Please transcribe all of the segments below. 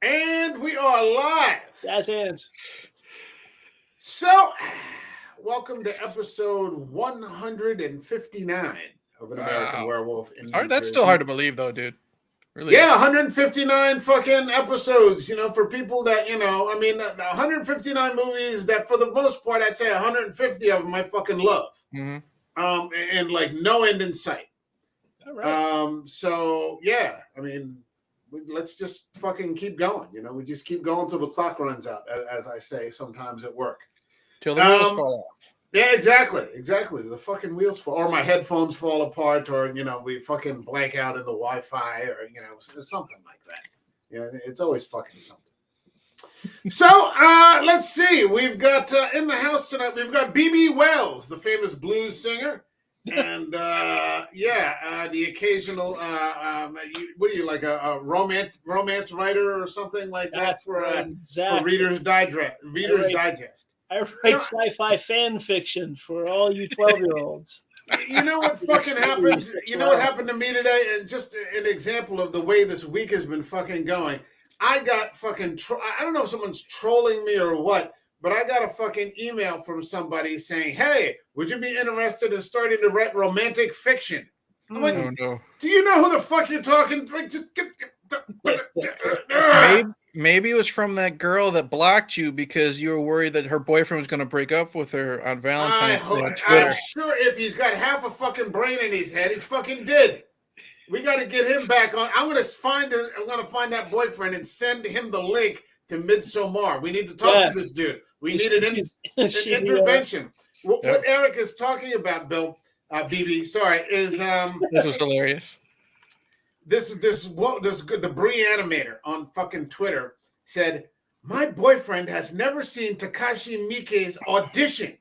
And we are live. Jazz hands. So, welcome to episode 159 of An American Werewolf in New That's Jersey. still hard to believe, though, dude. Really? Yeah, 159 fucking episodes, for people that, 159 movies that for the most part, I'd say 150 of them I fucking love. Mm-hmm. And like no end in sight. All right. So, yeah, let's just fucking keep going. We just keep going till the clock runs out, as I say sometimes at work. Till the wheels fall off. Yeah, exactly. The fucking wheels fall, or my headphones fall apart, or we fucking blank out in the Wi-Fi, or something like that. It's always fucking something. So let's see. We've got in the house tonight. We've got B.B. Wells, the famous blues singer. And the occasional what are you, like a romance writer or something like that for Reader's Digest. I write sci-fi fan fiction for all you 12-year-olds. You know what fucking happened? You know what happened to me today? And just an example of the way this week has been fucking going. I got fucking I don't know if someone's trolling me or what, but I got a fucking email from somebody saying, "Hey, would you be interested in starting to write romantic fiction?" I'm like, no. Do you know who the fuck you're talking to? Like, just Maybe it was from that girl that blocked you because you were worried that her boyfriend was going to break up with her on Valentine's Day on Twitter. I'm sure if he's got half a fucking brain in his head, he fucking did. We got to get him back on. I'm gonna find that boyfriend and send him the link to Midsommar. We need to talk to this dude. We need an intervention. What Eric is talking about, Bill, BB, sorry, is this was hilarious. The Brie animator on fucking Twitter said, "My boyfriend has never seen Takashi Miike's audition,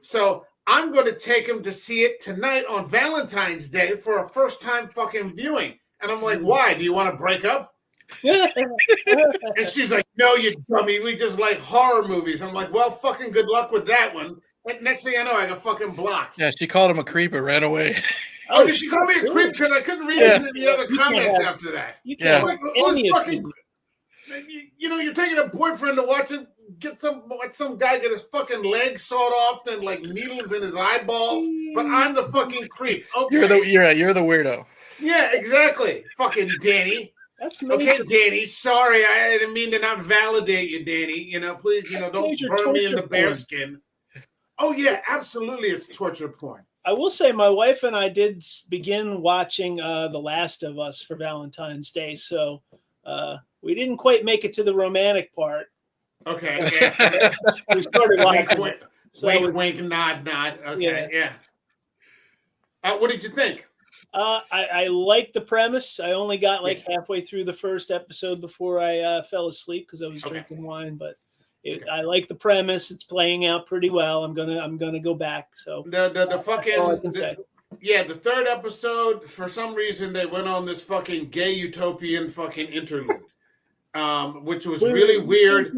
so I'm going to take him to see it tonight on Valentine's Day for a first-time fucking viewing." And I'm like, "Why? Do you want to break up?" And she's like, "No, you dummy. We just like horror movies." I'm like, "Well, fucking good luck with that one." And next thing I know, I got fucking blocked. Yeah, she called him a creep and ran away. Oh, did she call me a creep? Because I couldn't read any of the other comments after that. You can't like, you're taking a boyfriend to watch it, watch some guy get his fucking leg sawed off and like needles in his eyeballs, but I'm the fucking creep. Okay. You're the weirdo. Yeah, exactly. Fucking Danny. That's okay, Danny. Sorry, I didn't mean to not validate you, Danny. Please, don't burn me in the bearskin. Oh yeah, absolutely, it's torture porn. I will say my wife and I did begin watching The Last of Us for Valentine's Day, so we didn't quite make it to the romantic part. Okay. Yeah. We started watching. Wink, nod. Okay, yeah. What did you think? I liked the premise. I only got like halfway through the first episode before I fell asleep because I was drinking wine, but I like the premise. It's playing out pretty well. I'm gonna go back. So the third episode, for some reason they went on this fucking gay utopian fucking interlude, which was really weird.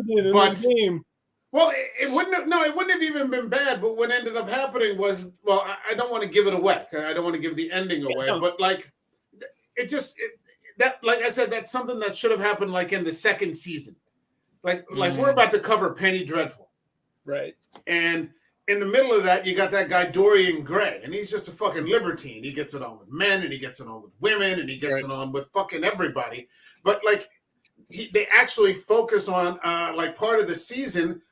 But it wouldn't have even been bad. But what ended up happening was, I don't want to give it away. I don't want to give the ending away. But like, like I said, that's something that should have happened like in the second season. Like we're about to cover Penny Dreadful. Right. And in the middle of that, you got that guy Dorian Gray, and he's just a fucking libertine. He gets it on with men, and he gets it on with women, and he gets it on with fucking everybody. But like, they actually focus on like part of the season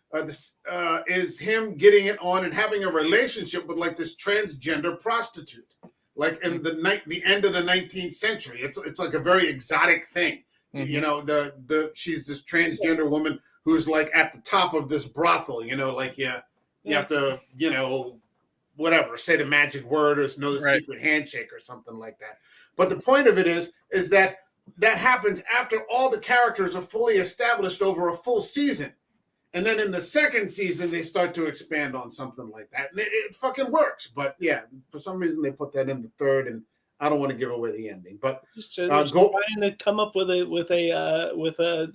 is him getting it on and having a relationship with like this transgender prostitute. Like in the end of the 19th century, it's like a very exotic thing. Mm-hmm. She's this transgender woman who's like at the top of this brothel, like you have to, whatever, say the magic word or know the secret handshake or something like that. But the point of it is that happens after all the characters are fully established over a full season. And then in the second season, they start to expand on something like that. And it fucking works. But yeah, for some reason they put that in the third, and I don't want to give away the ending, but just trying to come up with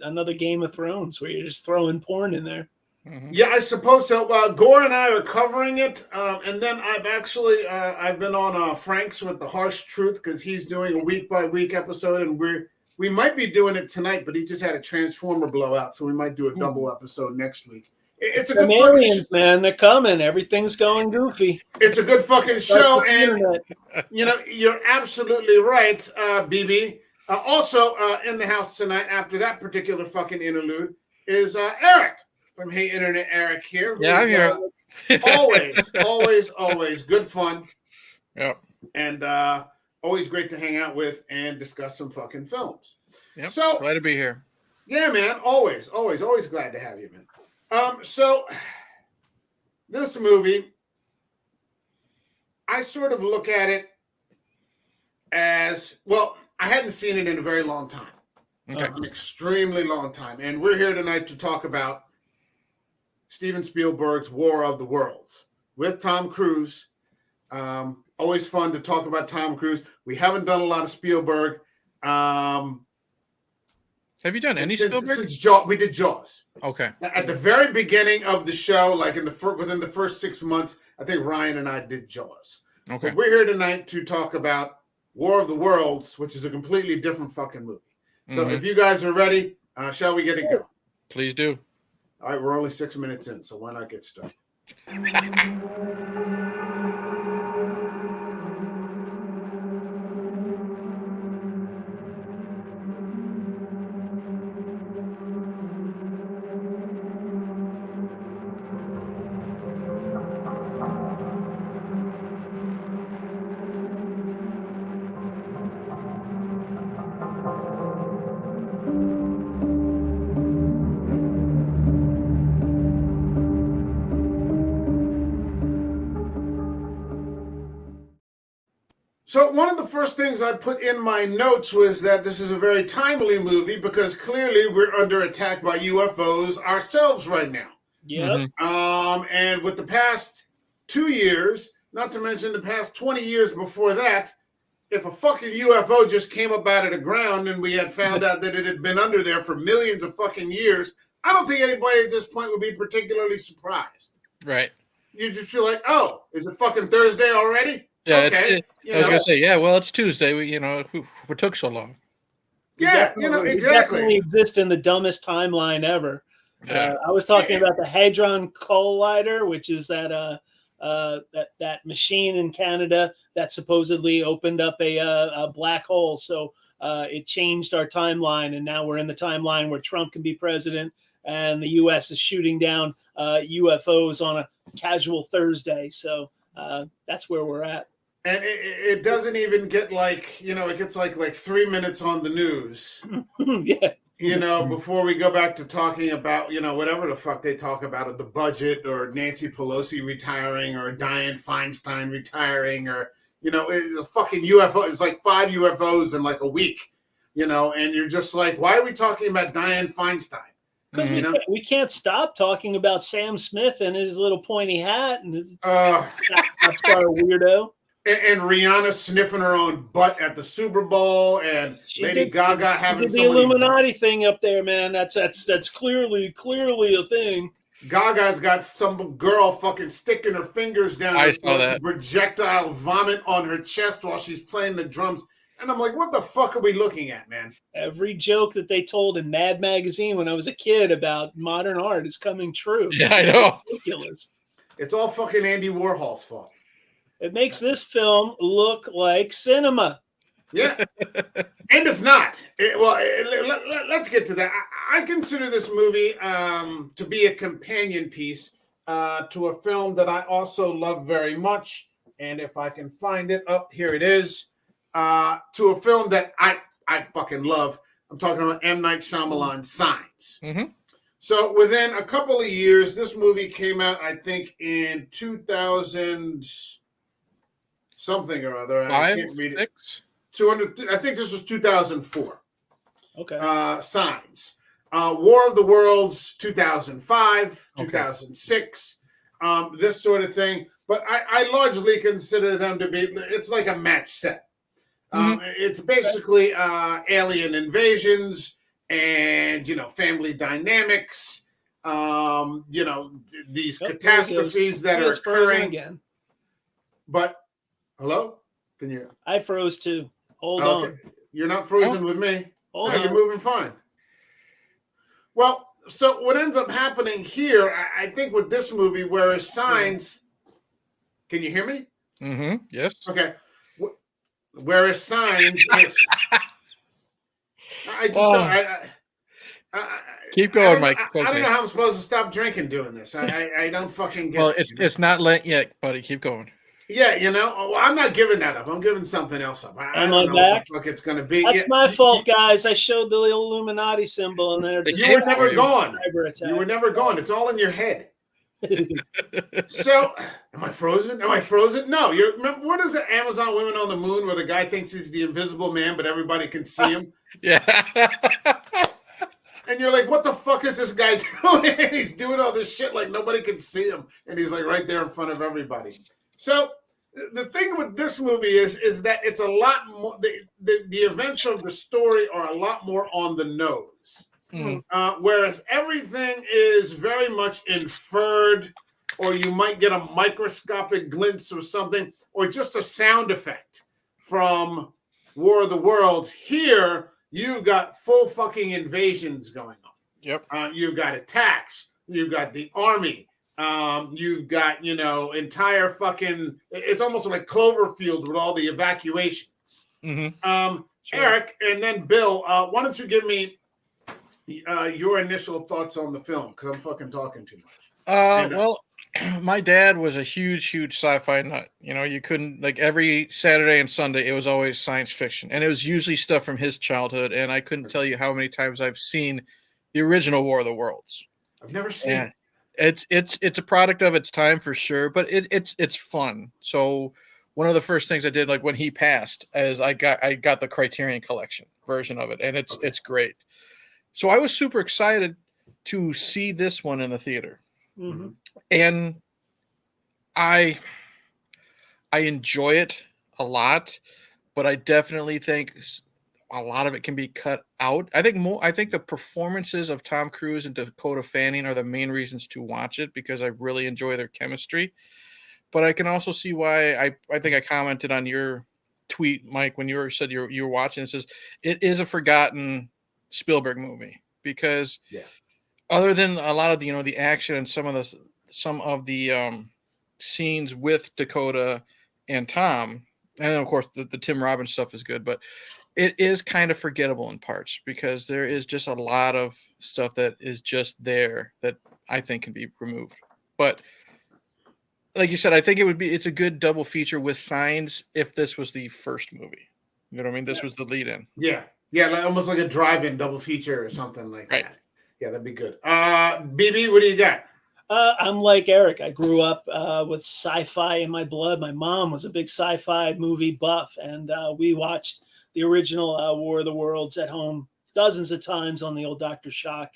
another Game of Thrones where you're just throwing porn in there. Mm-hmm. Yeah, I suppose so. Gore and I are covering it, and then I've been on Frank's with the Harsh Truth because he's doing a week by week episode, and We might be doing it tonight, but he just had a Transformer blowout, so we might do a double episode next week. It's a good aliens, man. They're coming. Everything's going goofy. It's a good fucking show, and you're absolutely right, BB. Also in the house tonight, after that particular fucking interlude, is Eric from Hey Internet. Eric here. Yeah, I'm here. Always good fun. Yep. And always great to hang out with and discuss some fucking films. Yep. So glad to be here. Yeah, man. Always glad to have you, man. So this movie, I sort of look at it as, well, I hadn't seen it in a very long time. Okay. An extremely long time. And we're here tonight to talk about Steven Spielberg's War of the Worlds with Tom Cruise. Always fun to talk about Tom Cruise. We haven't done a lot of Spielberg. Have you done any Spielberg? Since Jaws, we did Jaws. Okay. At the very beginning of the show, like within the first 6 months, I think Ryan and I did Jaws. Okay. But we're here tonight to talk about War of the Worlds, which is a completely different fucking movie. So if you guys are ready, shall we get it going? Please do. All right, we're only 6 minutes in, so why not get started? So one of the first things I put in my notes was that this is a very timely movie because clearly we're under attack by UFOs ourselves right now. Yeah. And with the past 2 years, not to mention the past 20 years before that, if a fucking UFO just came up out of the ground and we had found out that it had been under there for millions of fucking years, I don't think anybody at this point would be particularly surprised. Right. You just feel like, oh, is it fucking Thursday already? Yeah, okay. I was gonna say, yeah. Well, it's Tuesday. We took so long. Yeah, exactly. We definitely exist in the dumbest timeline ever. Yeah. I was talking about the Hadron Collider, which is that machine in Canada that supposedly opened up a black hole. So it changed our timeline, and now we're in the timeline where Trump can be president, and the U.S. is shooting down UFOs on a casual Thursday. So that's where we're at. And it doesn't even get it gets like 3 minutes on the news. Yeah. Before we go back to talking about, whatever the fuck they talk about, the budget or Nancy Pelosi retiring or Dianne Feinstein retiring or, it's a fucking UFO. It's like 5 UFOs in like a week, and you're just like, why are we talking about Dianne Feinstein? Because we can't stop talking about Sam Smith and his little pointy hat and his pop star weirdo. And Rihanna sniffing her own butt at the Super Bowl, and Lady Gaga having the Illuminati thing up there, man. That's clearly a thing. Gaga's got some girl fucking sticking her fingers down her throat to projectile vomit on her chest while she's playing the drums. And I'm like, what the fuck are we looking at, man? Every joke that they told in Mad Magazine when I was a kid about modern art is coming true. Yeah, I know. It's ridiculous. It's all fucking Andy Warhol's fault. It makes this film look like cinema. Yeah. And it's not. Let's get to that. I consider this movie to be a companion piece to a film that I also love very much. And if I can find it, here it is. To a film that I fucking love. I'm talking about M. Night Shyamalan's Signs. Mm-hmm. So within a couple of years, this movie came out, I think, in 2000 something or other. I can't read it. 200. I think this was 2004. Okay. Signs. War of the Worlds, 2005, 2006. This sort of thing. But I largely consider them to be. It's like a match set. It's basically alien invasions and family dynamics. These catastrophes that are occurring again. But hello, can you? I froze too. Hold on. You're not frozen with me. Hold No, on. you're moving fine. Well, so what ends up happening here, I think with this movie, whereas Signs, can you hear me? Mm-hmm. Yes. Okay. Whereas Signs is, I just don't. Keep going, I Mike. I don't know how I'm supposed to stop drinking doing this. I don't fucking get. Well, it, it's not Lent yet, buddy. Keep going. Yeah, well, I'm not giving that up. I'm giving something else up. I Am don't I know what back? the fuck it's going to be. That's Yeah, my fault, guys. I showed the Illuminati symbol, and they're They just you were came for never you. gone. cyber attack. You were never gone. It's all in your head. So, am I frozen? Am I frozen? No. Remember, what is it? Amazon Women on the Moon, where the guy thinks he's the invisible man, but everybody can see him. Yeah. And you're like, what the fuck is this guy doing? And he's doing all this shit like nobody can see him. And he's like right there in front of everybody. So the thing with this movie is that it's a lot more, the events of the story are a lot more on the nose. Whereas everything is very much inferred, or you might get a microscopic glimpse of something, or just a sound effect from War of the Worlds. Here, you've got full fucking invasions going on. Yep. You've got attacks. You've got the army. You've got, entire fucking, it's almost like Cloverfield with all the evacuations. Mm-hmm. Sure. Eric, and then Bill, why don't you give me your initial thoughts on the film? Because I'm fucking talking too much. Well, my dad was a huge sci-fi nut. You couldn't, like, every Saturday and Sunday, it was always science fiction. And it was usually stuff from his childhood. And I couldn't tell you how many times I've seen the original War of the Worlds. I've never seen it. It's a product of its time for sure, but it's fun. So one of the first things I did, like when he passed, is I got the Criterion Collection version of it, and it's great. So I was super excited to see this one in the theater. Mm-hmm. And I enjoy it a lot, but I definitely think a lot of it can be cut out. I think the performances of Tom Cruise and Dakota Fanning are the main reasons to watch it, because I really enjoy their chemistry. But I can also see why I think I commented on your tweet, Mike, when you said you were watching. It says it is a forgotten Spielberg movie, because other than a lot of the action and some of the scenes with Dakota and Tom, and then of course the Tim Robbins stuff is good, but it is kind of forgettable in parts, because there is just a lot of stuff that is just there that I think can be removed. But like you said, I think it's a good double feature with Signs if this was the first movie. You know what I mean? This was the lead in. Yeah, like, almost like a drive-in double feature or something like that. Yeah, that'd be good. BB, what do you got? I'm like Eric. I grew up with sci-fi in my blood. My mom was a big sci-fi movie buff, and we watched the original War of the Worlds at home dozens of times on the old Dr. Shock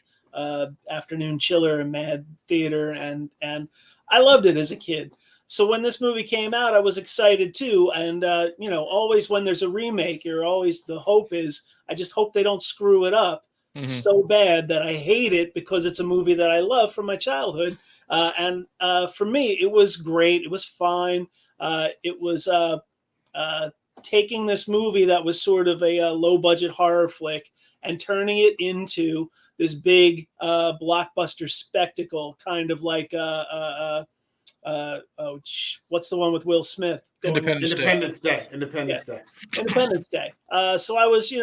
afternoon chiller and Mad Theater, and I loved it as a kid. So when this movie came out, I was excited too. And always when there's a remake, the hope is, I just hope they don't screw it up so bad that I hate it, because it's a movie that I love from my childhood. And for me, it was great. It was fine. It was taking this movie that was sort of a low budget horror flick and turning it into this big blockbuster spectacle, kind of like what's the one with Will Smith? Independence Day. So I was,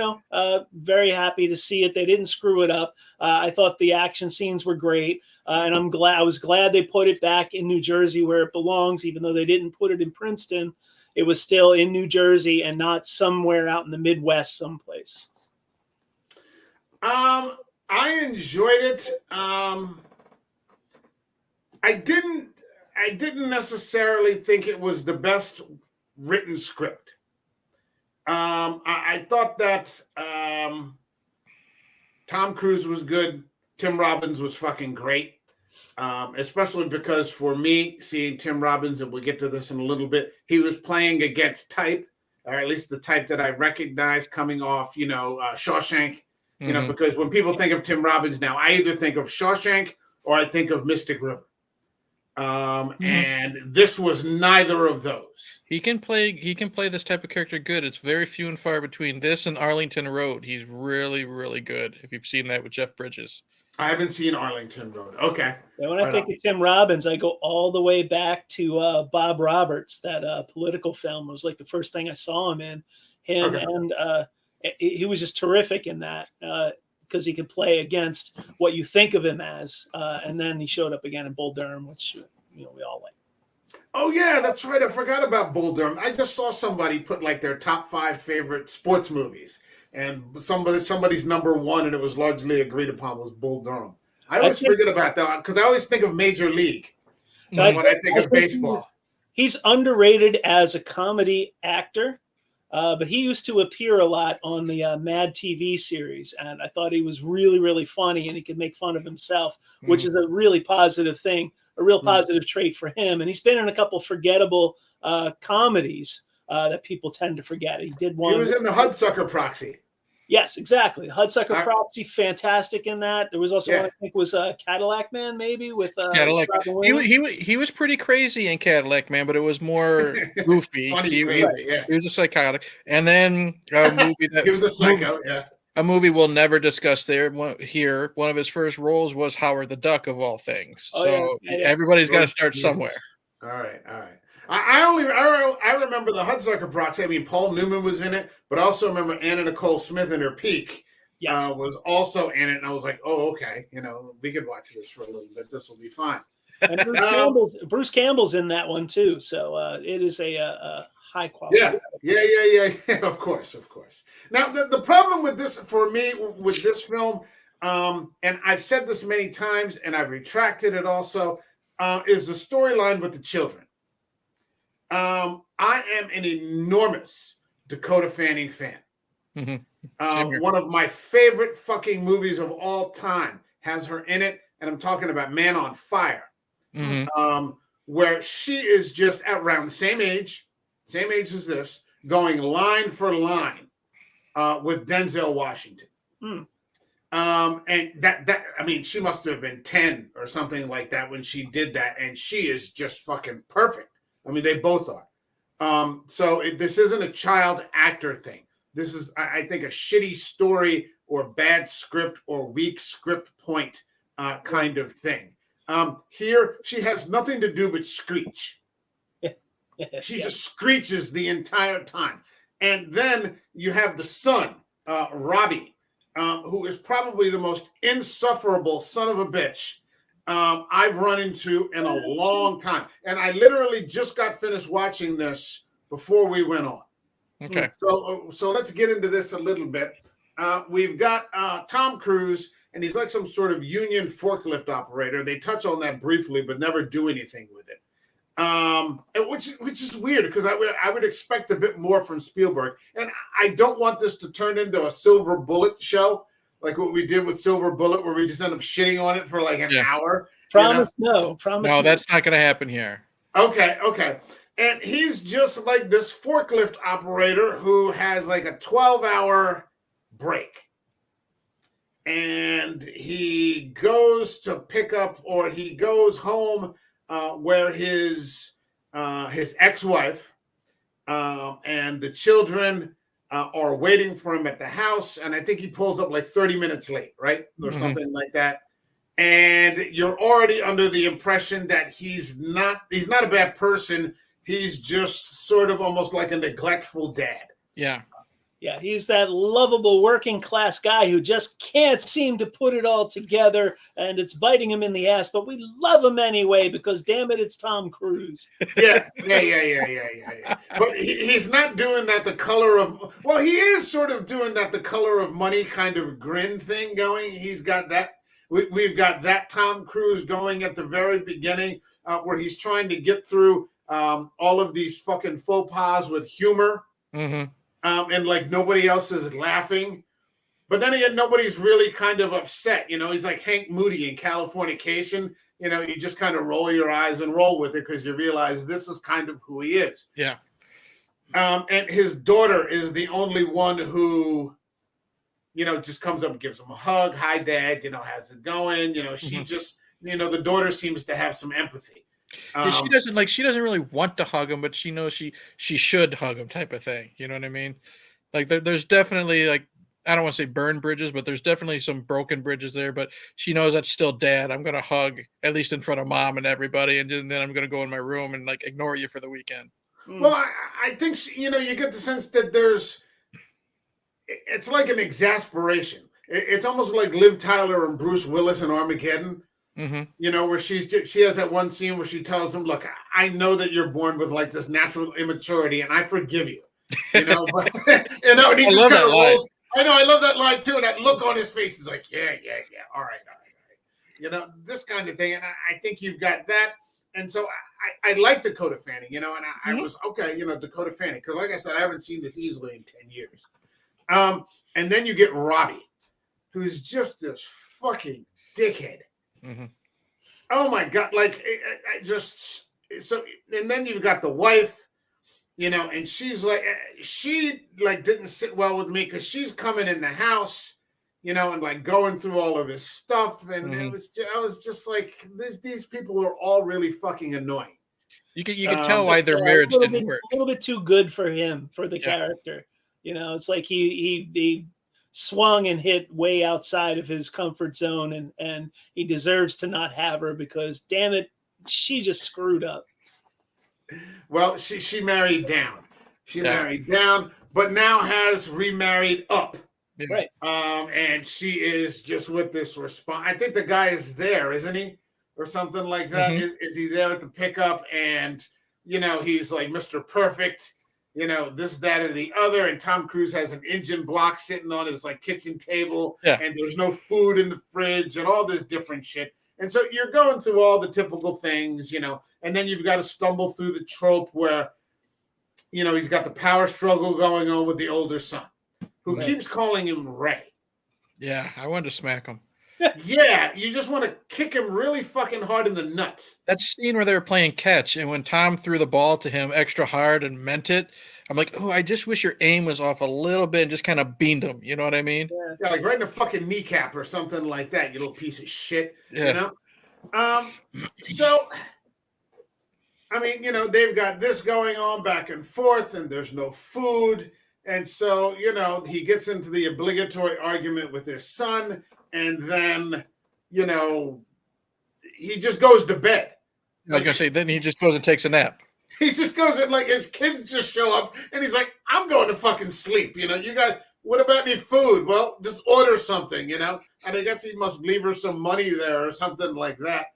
very happy to see it. They didn't screw it up. I thought the action scenes were great, and I was glad they put it back in New Jersey where it belongs, even though they didn't put it in Princeton. It was still in New Jersey and not somewhere out in the Midwest someplace. I enjoyed it. I didn't necessarily think it was the best written script. I thought that Tom Cruise was good. Tim Robbins was fucking great. Especially because for me, seeing Tim Robbins, and we'll get to this in a little bit, he was playing against type, or at least the type that I recognize coming off, Shawshank. Because when people think of Tim Robbins now, I either think of Shawshank or I think of Mystic River. And this was neither of those. He can play this type of character good. It's very few and far between. This and Arlington Road. He's really, really good. If you've seen that with Jeff Bridges. I haven't seen Arlington Road. Okay. And when I think of Tim Robbins, I go all the way back to Bob Roberts, that political film. It was like the first thing I saw him in. And he was just terrific in that because he could play against what you think of him as. And then he showed up again in Bull Durham, which we all like. Oh yeah, that's right. I forgot about Bull Durham. I just saw somebody put like their top 5 favorite sports movies, and somebody's number 1, and it was largely agreed upon, was Bull Durham. I always forget about that because I always think of Major League when I think of baseball. He's underrated as a comedy actor, but he used to appear a lot on the Mad TV series, and I thought he was really, really funny, and he could make fun of himself, which is a really positive thing, a real positive trait for him. And he's been in a couple forgettable comedies that people tend to forget. He did one. He was in the Hudsucker Proxy. Yes, exactly. Hudsucker Proxy, fantastic in that. There was also one I think was Cadillac Man, maybe with Cadillac. He was pretty crazy in Cadillac Man, but it was more goofy. He was a psychotic. And then a movie that he was a psycho. A movie we'll never discuss here. One of his first roles was Howard the Duck, of all things. Everybody's got to start somewhere. All right. I remember the Hudsucker Proxy. I mean, Paul Newman was in it, but I also remember Anna Nicole Smith in her peak was also in it, and I was like, oh, okay, we could watch this for a little bit. This will be fine. And Bruce Campbell's in that one too, so it is a high quality. Yeah. Of course. Now, the problem with this, for me, with this film, and I've said this many times, and I've retracted it also, is the storyline with the children. I am an enormous Dakota Fanning fan. One of my favorite fucking movies of all time has her in it, and I'm talking about Man on Fire, where she is just around the same age as this, going line for line with Denzel Washington. And that I mean, she must have been 10 or something like that when she did that, and she is just fucking perfect. I mean, they both are. So this isn't a child actor thing. This is, I think, a shitty story or bad script or weak script point kind of thing. Here, she has nothing to do but screech. She just screeches the entire time. And then you have the son, Robbie, who is probably the most insufferable son of a bitch I've run into in a long time. And I literally just got finished watching this before we went on. Okay. So let's get into this a little bit. We've got Tom Cruise, and he's like some sort of union forklift operator. They touch on that briefly, but never do anything with it. Which is weird because I would expect a bit more from Spielberg. And I don't want this to turn into a Silver Bullet show, like what we did with Silver Bullet, where we just end up shitting on it for like an hour. Promise no, that's not going to happen here. Okay. And he's just like this forklift operator who has like a 12-hour break. And he goes to pick up, or he goes home where his ex-wife and the children are waiting for him at the house. And I think he pulls up like 30 minutes late, right? Or something like that. And you're already under the impression that he's not a bad person. He's just sort of almost like a neglectful dad. Yeah, he's that lovable working class guy who just can't seem to put it all together, and it's biting him in the ass, but we love him anyway because, damn it, it's Tom Cruise. Yeah. But he's not doing that the color of, well, he is sort of doing that the color of money kind of grin thing going. He's got that. We've got that Tom Cruise going at the very beginning where he's trying to get through all of these fucking faux pas with humor. And like nobody else is laughing. But then again, nobody's really kind of upset. He's like Hank Moody in Californication. You just kind of roll your eyes and roll with it because you realize this is kind of who he is. Yeah. And his daughter is the only one who, just comes up and gives him a hug. Hi, Dad. How's it going? She just, the daughter seems to have some empathy. Yeah, she doesn't really want to hug him, but she knows she should hug him, type of thing. You know what I mean? Like there's definitely like, I don't want to say burn bridges, but there's definitely some broken bridges there. But she knows that's still dad. I'm gonna hug at least in front of mom and everybody, and then I'm gonna go in my room and like ignore you for the weekend. Well, I think you get the sense that it's like an exasperation. It's almost like Liv Tyler and Bruce Willis in Armageddon. Mm-hmm. Where she has that one scene where she tells him, "Look, I know that you're born with like this natural immaturity, and I forgive you." But and he just kind of rolls. I know, I love that line too. And that look on his face is like, yeah, all right. This kind of thing. And I think you've got that. And so I like Dakota Fanning, and I was okay, Dakota Fanning, because like I said, I haven't seen this easily in 10 years. And then you get Robbie, who's just this fucking dickhead. Mm-hmm. Oh my God. Like, I just, so, and then you've got the wife, and she's like, she like didn't sit well with me because she's coming in the house, and like going through all of his stuff. And I was just like, these people are all really fucking annoying. You can tell why their marriage didn't work. A little bit too good for him, for the character. It's like he swung and hit way outside of his comfort zone, and he deserves to not have her because, damn it, she just screwed up. Well, she married down. She married down, but now has remarried up. Right. And she is just with this response. I think the guy is there, isn't he? Or something like that. Is he there at the pickup? And, he's like Mr. Perfect, this, that, or the other. And Tom Cruise has an engine block sitting on his like kitchen table. Yeah. And there's no food in the fridge and all this different shit. And so you're going through all the typical things, and then you've got to stumble through the trope where, he's got the power struggle going on with the older son, who keeps calling him Ray. Yeah, I wanted to smack him. Yeah, you just want to kick him really fucking hard in the nuts. That scene where they were playing catch, and when Tom threw the ball to him extra hard and meant it, I'm like, oh, I just wish your aim was off a little bit and just kind of beamed him. You know what I mean? Yeah, like right in the fucking kneecap or something like that, you little piece of shit. Yeah. So, I mean, they've got this going on back and forth, and there's no food. And so, he gets into the obligatory argument with his son, and then, he just goes to bed. I was going to say, then he just goes and takes a nap. He just goes and like his kids just show up, and he's like, I'm going to fucking sleep. You guys, what about any food? Well, just order something, And I guess he must leave her some money there or something like that.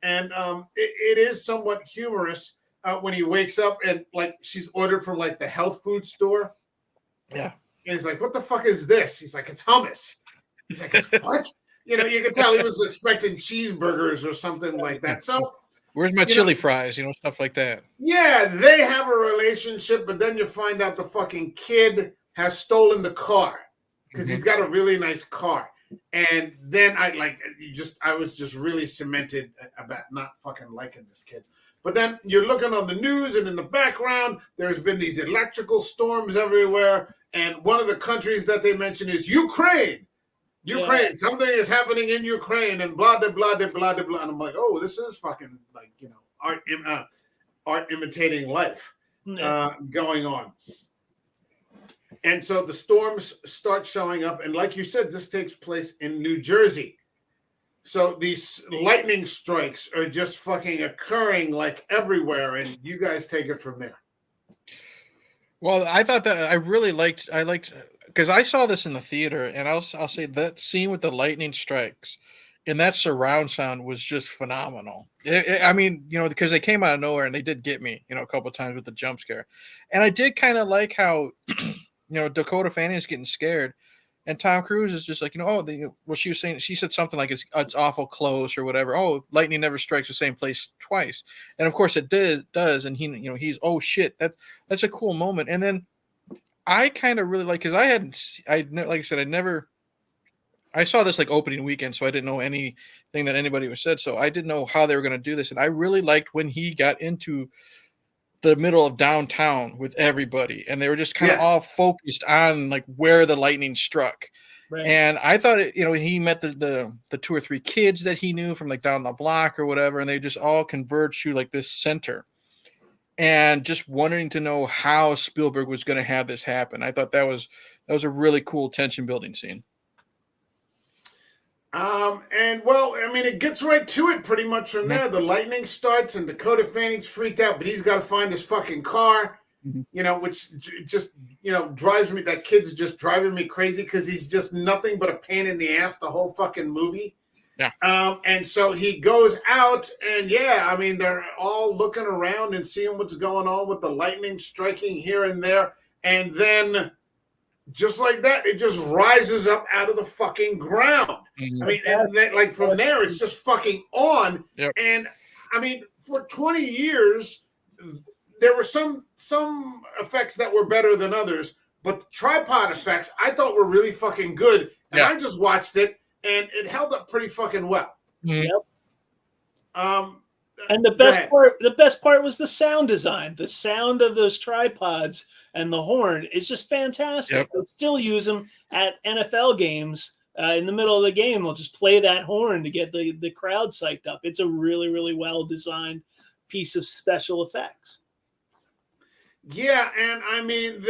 And it is somewhat humorous when he wakes up and like she's ordered from like the health food store. Yeah. And he's like, what the fuck is this? He's like, it's hummus. He's like, it's what? You can tell he was expecting cheeseburgers or something like that. So where's my chili fries? Stuff like that. Yeah, they have a relationship, but then you find out the fucking kid has stolen the car because he's got a really nice car. And then I was just really cemented about not fucking liking this kid. But then you're looking on the news, and in the background, there's been these electrical storms everywhere. And one of the countries that they mention is Ukraine. Ukraine, something is happening in Ukraine, and blah, blah, blah, blah, blah, blah. And I'm like, oh, this is fucking like, art imitating life going on. And so the storms start showing up. And like you said, this takes place in New Jersey. So these lightning strikes are just fucking occurring like everywhere. And you guys take it from there. Well, I thought that I liked because I saw this in the theater, and I'll say that scene with the lightning strikes and that surround sound was just phenomenal. I mean, because they came out of nowhere and they did get me, a couple of times with the jump scare. And I did kind of like how, Dakota Fanning is getting scared, and Tom Cruise is just like, she was saying, she said something like it's awful close or whatever. Oh, lightning never strikes the same place twice. And of course it does. And he's, oh shit, that's a cool moment. And then I kind of really like, because like I said, I saw this like opening weekend, so I didn't know anything that anybody was said. So I didn't know how they were going to do this. And I really liked when he got into the middle of downtown with everybody, and they were just kind of all focused on like where the lightning struck. Right. And I thought, he met the 2 or 3 kids that he knew from like down the block or whatever, and they just all converged to like this center. And just wanting to know how Spielberg was going to have this happen. I thought that was a really cool tension building scene. And well, I mean, it gets right to it pretty much from there. The lightning starts, and Dakota Fanning's freaked out, but he's got to find his fucking car. Which just drives me. That kid's just driving me crazy because he's just nothing but a pain in the ass the whole fucking movie. Yeah. And so he goes out, and I mean, they're all looking around and seeing what's going on with the lightning striking here and there, and then just like that, it just rises up out of the fucking ground. I mean, and then, like from there, it's just fucking on. Yep. And I mean, for 20 years, there were some effects that were better than others, but the tripod effects I thought were really fucking good. And I just watched it, and it held up pretty fucking well. Yep. And the best part was the sound design. The sound of those tripods and the horn is just fantastic. Yep. They still use them at NFL games. In the middle of the game, they'll just play that horn to get the crowd psyched up. It's a really, really well designed piece of special effects. Yeah, and I mean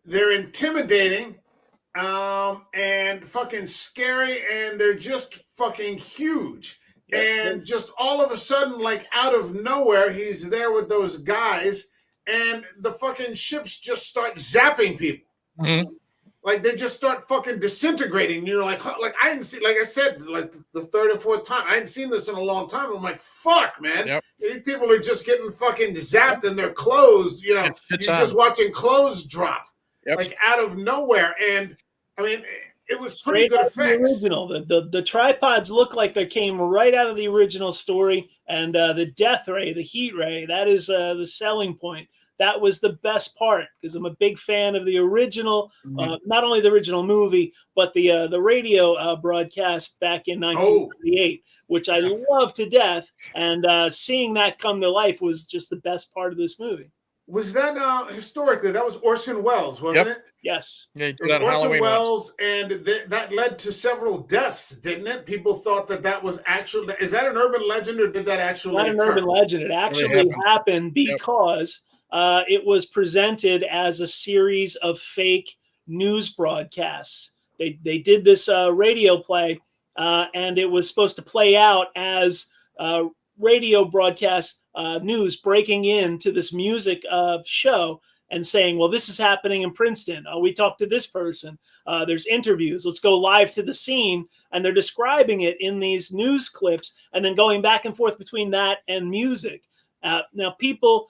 they're intimidating, and fucking scary, and they're just fucking huge. And just all of a sudden, like out of nowhere, he's there with those guys, and the fucking ships just start zapping people. Mm-hmm. Like they just start fucking disintegrating. And you're like I didn't see, like I said, like the third or fourth time, I hadn't seen this in a long time. I'm like, fuck, man. Yep. These people are just getting fucking zapped in their clothes. You're just watching clothes drop, like out of nowhere. And I mean, it was pretty good effects. The original, the tripods look like they came right out of the original story, and the death ray, the heat ray, that is the selling point. That was the best part because I'm a big fan of the original, not only the original movie, but the radio broadcast back in 1998, which I love to death. And seeing that come to life was just the best part of this movie. Was that historically? That was Orson Welles, wasn't it? Yes. Yeah, it was Orson Welles, and that led to several deaths, didn't it? People thought that was actually. Is that an urban legend, or did that actually? Not an urban legend. It actually happened because it was presented as a series of fake news broadcasts. They did this radio play, and it was supposed to play out as radio broadcast news breaking into this music show and saying, well, this is happening in Princeton. We talked to this person. There's interviews. Let's go live to the scene. And they're describing it in these news clips and then going back and forth between that and music. Now, people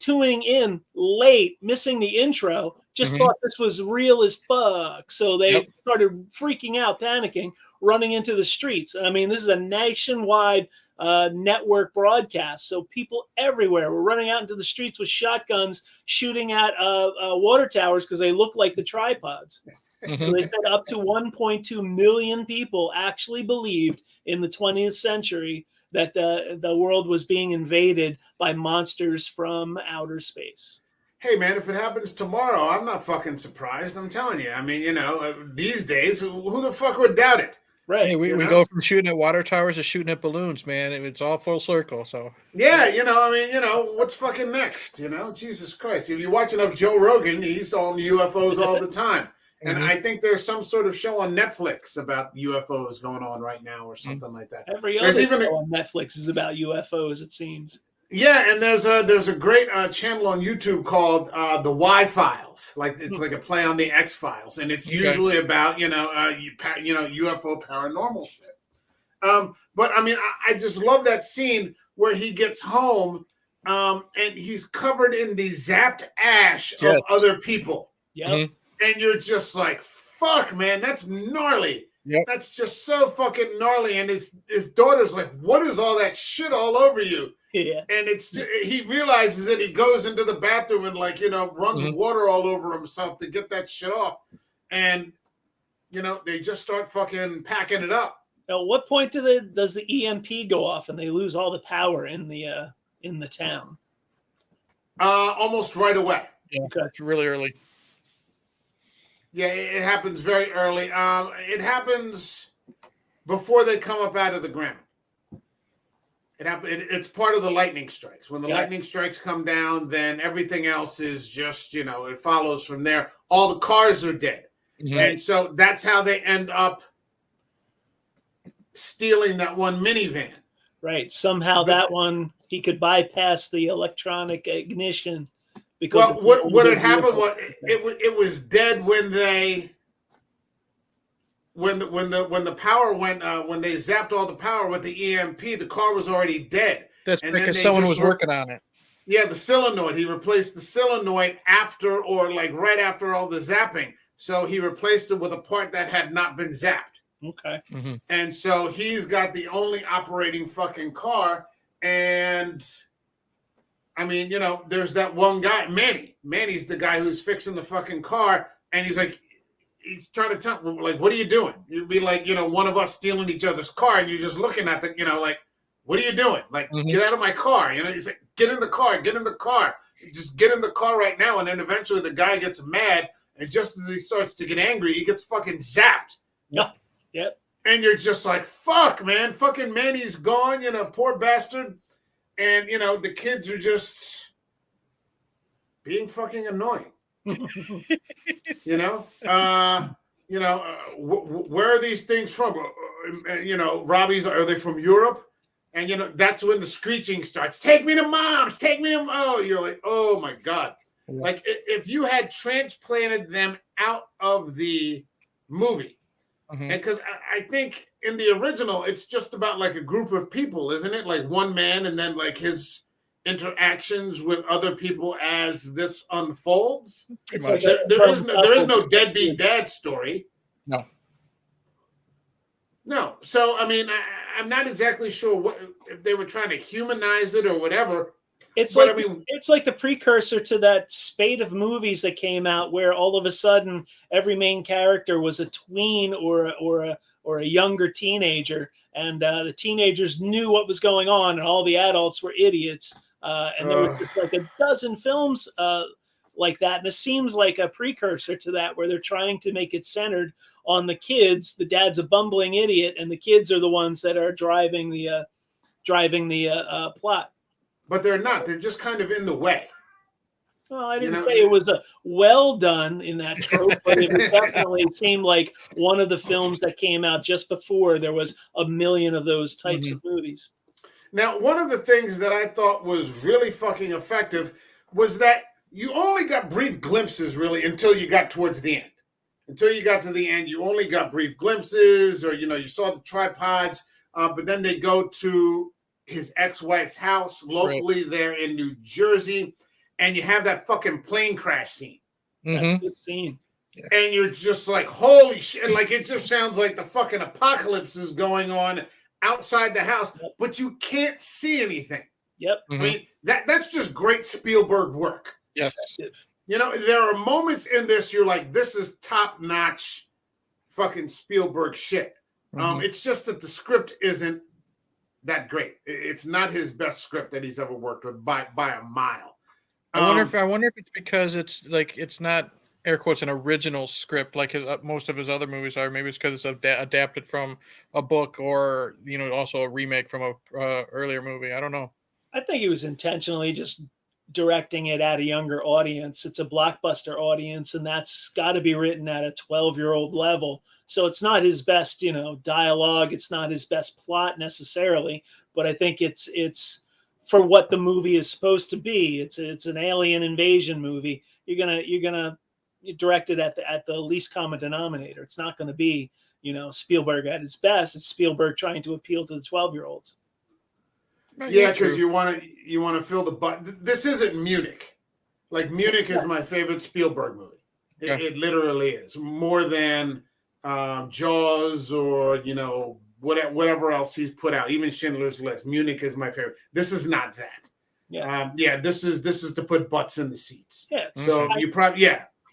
tuning in late, missing the intro, just thought this was real as fuck. So they started freaking out, panicking, running into the streets. I mean, this is a nationwide network broadcast. So people everywhere were running out into the streets with shotguns, shooting at water towers because they look like the tripods. So they said up to 1.2 million people actually believed in the 20th century that the world was being invaded by monsters from outer space. Hey, man, if it happens tomorrow, I'm not fucking surprised. I'm telling you. I mean, these days, who the fuck would doubt it? Right. Hey, we go from shooting at water towers to shooting at balloons, man. It's all full circle. So yeah, what's fucking next? Jesus Christ. If you watch enough Joe Rogan, he's on UFOs all the time. And I think there's some sort of show on Netflix about UFOs going on right now or something like that. Every other show on Netflix is about UFOs, it seems. Yeah, and there's a great channel on YouTube called the Y-Files. Like it's like a play on the X-Files, and it's usually about UFO paranormal shit. But I mean, I just love that scene where he gets home, and he's covered in the zapped ash of other people. Yeah. And you're just like, fuck, man, that's gnarly. Yep. That's just so fucking gnarly. And his daughter's like, what is all that shit all over you? Yeah. And he realizes it. He goes into the bathroom and runs water all over himself to get that shit off. And, they just start fucking packing it up. Now, at what point does the EMP go off and they lose all the power in the town? Almost right away. Yeah, okay. It's really early. Yeah, it happens very early. It happens before they come up out of the ground. It's part of the lightning strikes. When the lightning strikes come down, then everything else is just, it follows from there. All the cars are dead. Mm-hmm. And so that's how they end up stealing that one minivan. Right. Somehow that one, he could bypass the electronic ignition. Because what had happened was it was dead when the power went when they zapped all the power with the EMP. The car was already dead. That's because someone was working on it. Yeah, the solenoid. He replaced the solenoid after or like right after all the zapping. So he replaced it with a part that had not been zapped. Okay. Mm-hmm. And so he's got the only operating fucking car. And I mean, there's that one guy, Manny. Manny's the guy who's fixing the fucking car. And he's like, he's trying to tell, like, what are you doing? You'd be like, one of us stealing each other's car. And you're just looking at the, like, what are you doing? Like, get out of my car. He's like, get in the car. Just get in the car right now. And then eventually the guy gets mad. And just as he starts to get angry, he gets fucking zapped. Yep. And you're just like, fuck, man. Fucking Manny's gone, poor bastard. And, the kids are just being fucking annoying. Where are these things from? Robbie's, are they from Europe? And, that's when the screeching starts. Take me to mom's. Take me to oh, you're like, oh, my God. Yeah. Like, if you had transplanted them out of the movie, and because I think in the original, it's just about like a group of people, isn't it? Like one man and then like his interactions with other people as this unfolds. It's like there is no deadbeat dad story. No. So, I mean, I'm not exactly sure if they were trying to humanize it or whatever. It's like the precursor to that spate of movies that came out where all of a sudden every main character was a tween or a younger teenager, and the teenagers knew what was going on, and all the adults were idiots. And there was just like a dozen films like that, and this seems like a precursor to that, where they're trying to make it centered on the kids. The dad's a bumbling idiot, and the kids are the ones that are driving the plot. But they're not. They're just kind of in the way. Well, I didn't say it was well done in that trope, but it definitely seemed like one of the films that came out just before there was a million of those types of movies. Now, one of the things that I thought was really fucking effective was that you only got brief glimpses, really, until you got towards the end. Until you got to the end, you only got brief glimpses, or, you saw the tripods, but then they go to his ex-wife's house locally there in New Jersey, and you have that fucking plane crash scene. That's a good scene. And you're just like, holy shit. Like, it just sounds like the fucking apocalypse is going on outside the house, but you can't see anything. Yep. I mean, that's just great Spielberg work. Yes. There are moments in this you're like, this is top-notch fucking Spielberg shit. It's just that the script isn't that great. It's not his best script that he's ever worked with by a mile. I wonder if it's because it's not, air quotes, an original script like most of his other movies are. Maybe it's because it's adapted from a book, or also a remake from a earlier movie. I don't know. I think he was intentionally just directing it at a younger audience. It's a blockbuster audience, and that's got to be written at a 12-year-old level. So it's not his best, dialogue. It's not his best plot necessarily, but I think it's for what the movie is supposed to be. It's an alien invasion movie. You're gonna direct it at the least common denominator. It's not going to be, Spielberg at his best. It's Spielberg trying to appeal to the 12-year-olds. Yeah, because you want to fill the butt. This isn't Munich. Like, Munich is my favorite Spielberg movie. It literally is, more than Jaws or whatever else he's put out. Even Schindler's List. Munich is my favorite. This is not that. Yeah. This is to put butts in the seats. Yeah. So you probably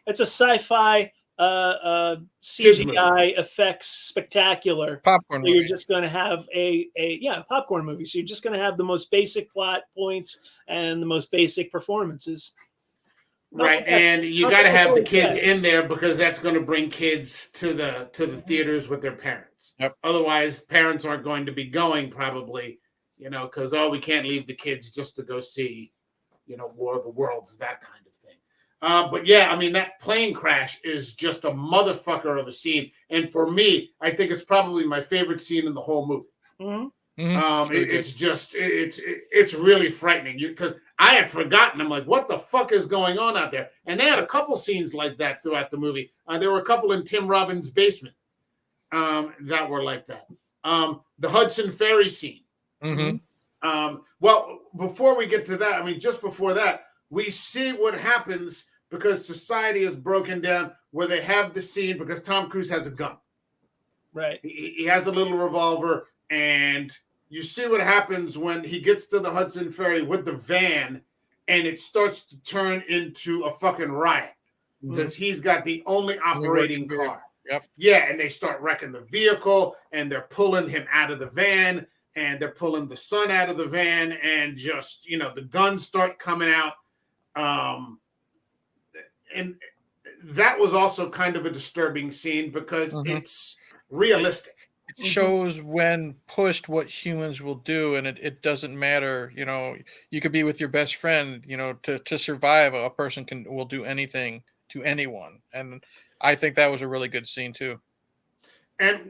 It's a sci-fi CGI effects spectacular popcorn movie. You're just going to have a popcorn movie. So you're just going to have the most basic plot points and the most basic performances. Right, and you not got to that have the really kids bad. in there because that's going to bring kids to the theaters with their parents. Yep. Otherwise, parents aren't going to be going probably, because we can't leave the kids just to go see, War of the Worlds, that kind of thing. But yeah, I mean that plane crash is just a motherfucker of a scene, and for me, I think it's probably my favorite scene in the whole movie. Mm-hmm. It's really frightening because I had forgotten. I'm like, what the fuck is going on out there? And they had a couple scenes like that throughout the movie. There were a couple in Tim Robbins' basement that were like that. The Hudson Ferry scene. Mm-hmm. Well, before we get to that, I mean, just before that, we see what happens because society is broken down where they have the scene because Tom Cruise has a gun. Right. He has a little revolver, and you see what happens when he gets to the Hudson Ferry with the van, and it starts to turn into a fucking riot because he's got the only operating car. Yep. Yeah, and they start wrecking the vehicle, and they're pulling him out of the van, and they're pulling the son out of the van, and just, the guns start coming out. And that was also kind of a disturbing scene because it's realistic. It shows when pushed what humans will do, and it doesn't matter. You could be with your best friend. To survive, a person will do anything to anyone, and I think that was a really good scene too. And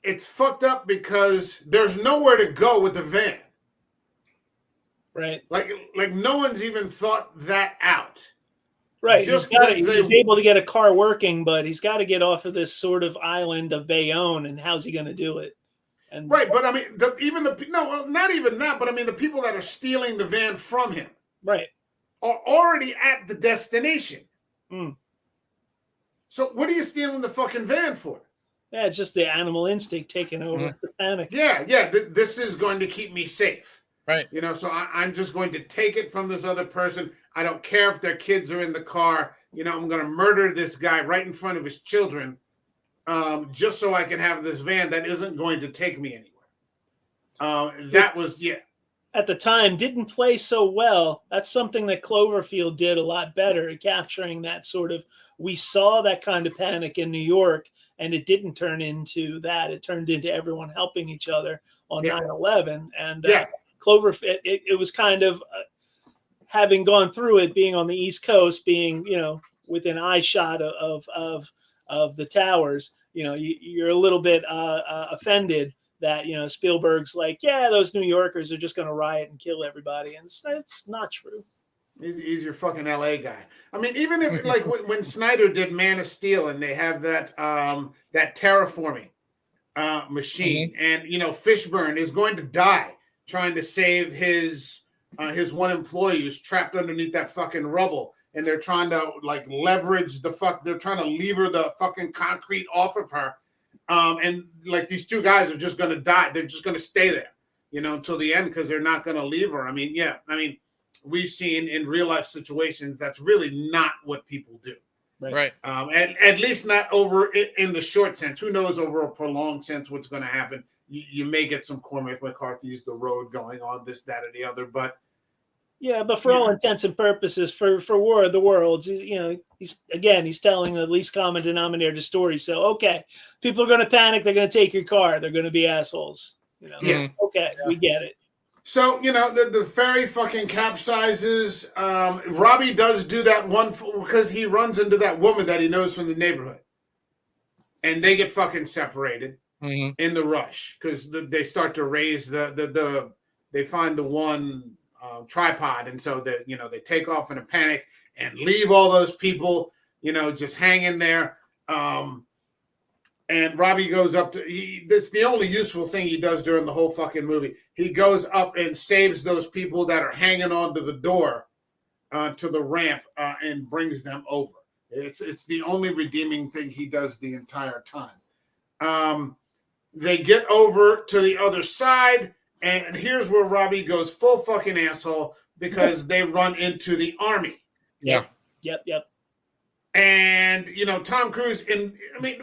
it's fucked up because there's nowhere to go with the van. Right. Like no one's even thought that out. Right. He's able to get a car working, but he's got to get off of this sort of island of Bayonne, and how's he going to do it? And right, but I mean, not even that, but I mean, the people that are stealing the van from him, right, are already at the destination. Mm. So what are you stealing the fucking van for? Yeah, it's just the animal instinct taking over, the panic. Yeah, this is going to keep me safe. Right. So I'm just going to take it from this other person. I don't care if their kids are in the car. I'm going to murder this guy right in front of his children just so I can have this van that isn't going to take me anywhere. That was, at the time, didn't play so well. That's something that Cloverfield did a lot better at capturing that sort of, we saw that kind of panic in New York, and it didn't turn into that. It turned into everyone helping each other on 9/11. And Cloverfield, it was kind of having gone through it, being on the East Coast, being within eye shot of the towers. You're a little bit offended that Spielberg's like, yeah, those New Yorkers are just going to riot and kill everybody, and it's not true. He's your fucking LA guy. I mean, even if like when Snyder did Man of Steel, and they have that terraforming machine, and Fishburne is going to die trying to save his one employee who's trapped underneath that fucking rubble, and they're trying to like leverage they're trying to lever the fucking concrete off of her, and like these two guys are just going to die. They're just going to stay there, until the end because they're not going to leave her. I mean, we've seen in real life situations that's really not what people do. Right. At least not over in the short sense. Who knows over a prolonged sense what's going to happen? You may get some Cormac McCarthy's The Road going on, this, that, or the other, but for all intents and purposes, for War of the Worlds, he's telling the least common denominator story. So okay, people are going to panic. They're going to take your car. They're going to be assholes. Okay, we get it. So, the ferry fucking capsizes. Robbie does do that one because he runs into that woman that he knows from the neighborhood. And they get fucking separated in the rush because they start to raise they find the one tripod. And so they take off in a panic and leave all those people, just hanging there. And Robbie goes up that's the only useful thing he does during the whole fucking movie. He goes up and saves those people that are hanging onto the door to the ramp and brings them over. It's the only redeeming thing he does the entire time. They get over to the other side, and here's where Robbie goes full fucking asshole because they run into the army. Yeah. Yep. And, Tom Cruise,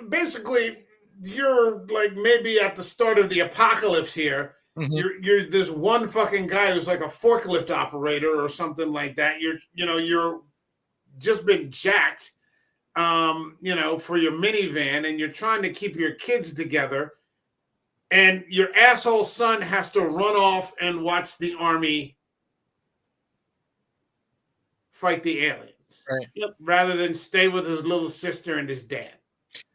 basically, you're like maybe at the start of the apocalypse here. You're this one fucking guy who's like a forklift operator or something like that. You're just been jacked, for your minivan, and you're trying to keep your kids together, and your asshole son has to run off and watch the army fight the aliens, right? rather than stay with his little sister and his dad.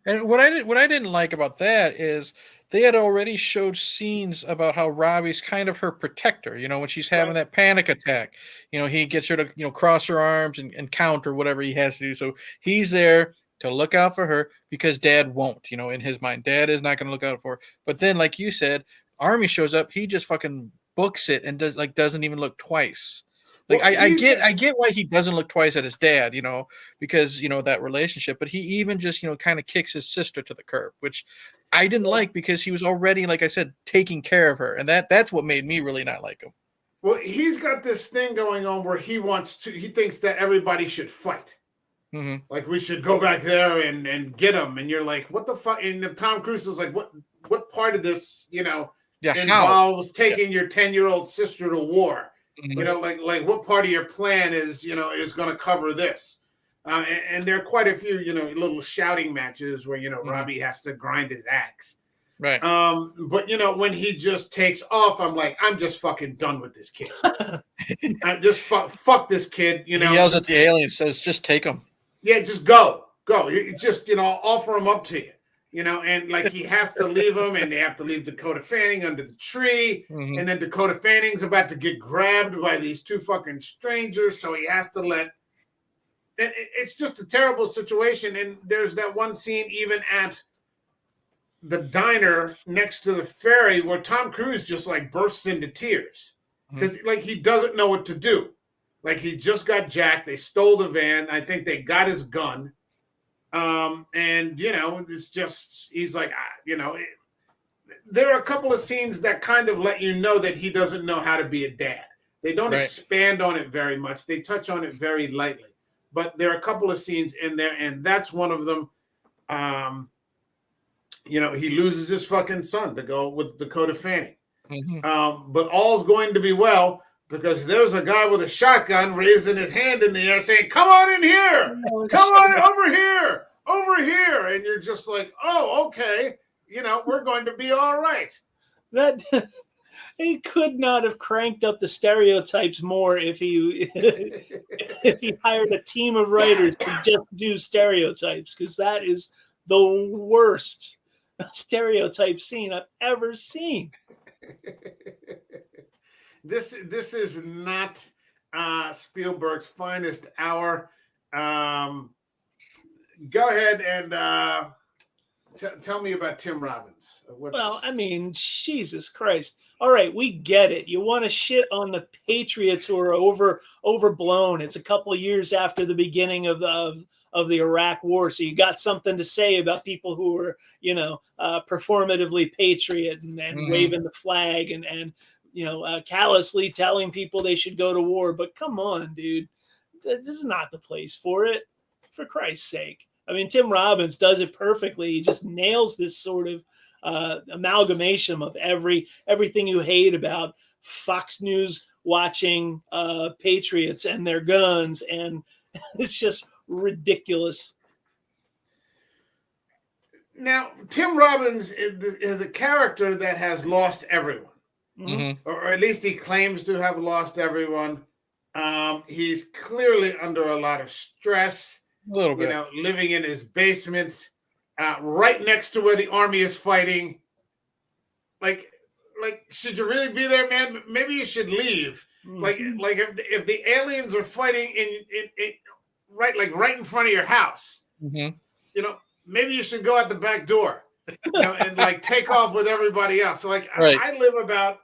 And what I didn't like about that is they had already showed scenes about how Robbie's kind of her protector. When she's having that panic attack, he gets her to cross her arms and count or whatever he has to do. So he's there to look out for her because Dad won't. In his mind, Dad is not going to look out for her. But then, like you said, Army shows up. He just fucking books it and doesn't even look twice. Like, well, I get why he doesn't look twice at his dad, because that relationship. But he even just kind of kicks his sister to the curb, which I didn't like because he was already, like I said, taking care of her, and that's what made me really not like him. Well, he's got this thing going on where he thinks that everybody should fight. Mm-hmm. Like, we should go back there and get him, and you're like, what the fuck? And Tom Cruise is like, what part of this involves taking your 10-year-old sister to war? Mm-hmm. Like what part of your plan is going to cover this? And there are quite a few, little shouting matches where, Robbie has to grind his axe. Right. But, when he just takes off, I'm like, I'm just fucking done with this kid. I just fuck this kid, He yells at the alien, says, just take him. Yeah, just go. Just, offer him up to you. And like he has to leave him, and they have to leave Dakota Fanning under the tree. Mm-hmm. And then Dakota Fanning's about to get grabbed by these two fucking strangers. So he has to it's just a terrible situation. And there's that one scene even at the diner next to the ferry where Tom Cruise just like bursts into tears because like he doesn't know what to do. Like he just got jacked. They stole the van. I think they got his gun. And it's just, he's like, there are a couple of scenes that kind of let you know that he doesn't know how to be a dad. They don't expand on it very much. They touch on it very lightly, but there are a couple of scenes in there, and that's one of them. He loses his fucking son to go with Dakota Fanning. Mm-hmm. But all's going to be well, because there's a guy with a shotgun raising his hand in the air saying, come on in here. Come on over here. And you're just like, oh, okay. We're going to be all right. That he could not have cranked up the stereotypes more if he hired a team of writers to just do stereotypes, because that is the worst stereotype scene I've ever seen. This is not Spielberg's finest hour. Go ahead and tell me about Tim Robbins. Well, I mean, Jesus Christ. All right, we get it. You want to shit on the Patriots who are overblown. It's a couple of years after the beginning of the Iraq War, so you got something to say about people who are, performatively patriot and waving the flag and callously telling people they should go to war. But come on, dude, this is not the place for it. For Christ's sake. I mean, Tim Robbins does it perfectly. He just nails this sort of amalgamation of everything you hate about Fox News watching patriots and their guns, and it's just ridiculous. Now, Tim Robbins is a character that has lost everyone, or at least he claims to have lost everyone. He's clearly under a lot of stress. A little bit. Living in his basement, right next to where the army is fighting. Like, should you really be there, man? Maybe you should leave. Like if the aliens are fighting in right in front of your house, maybe you should go out the back door, and like take off with everybody else. So like I live about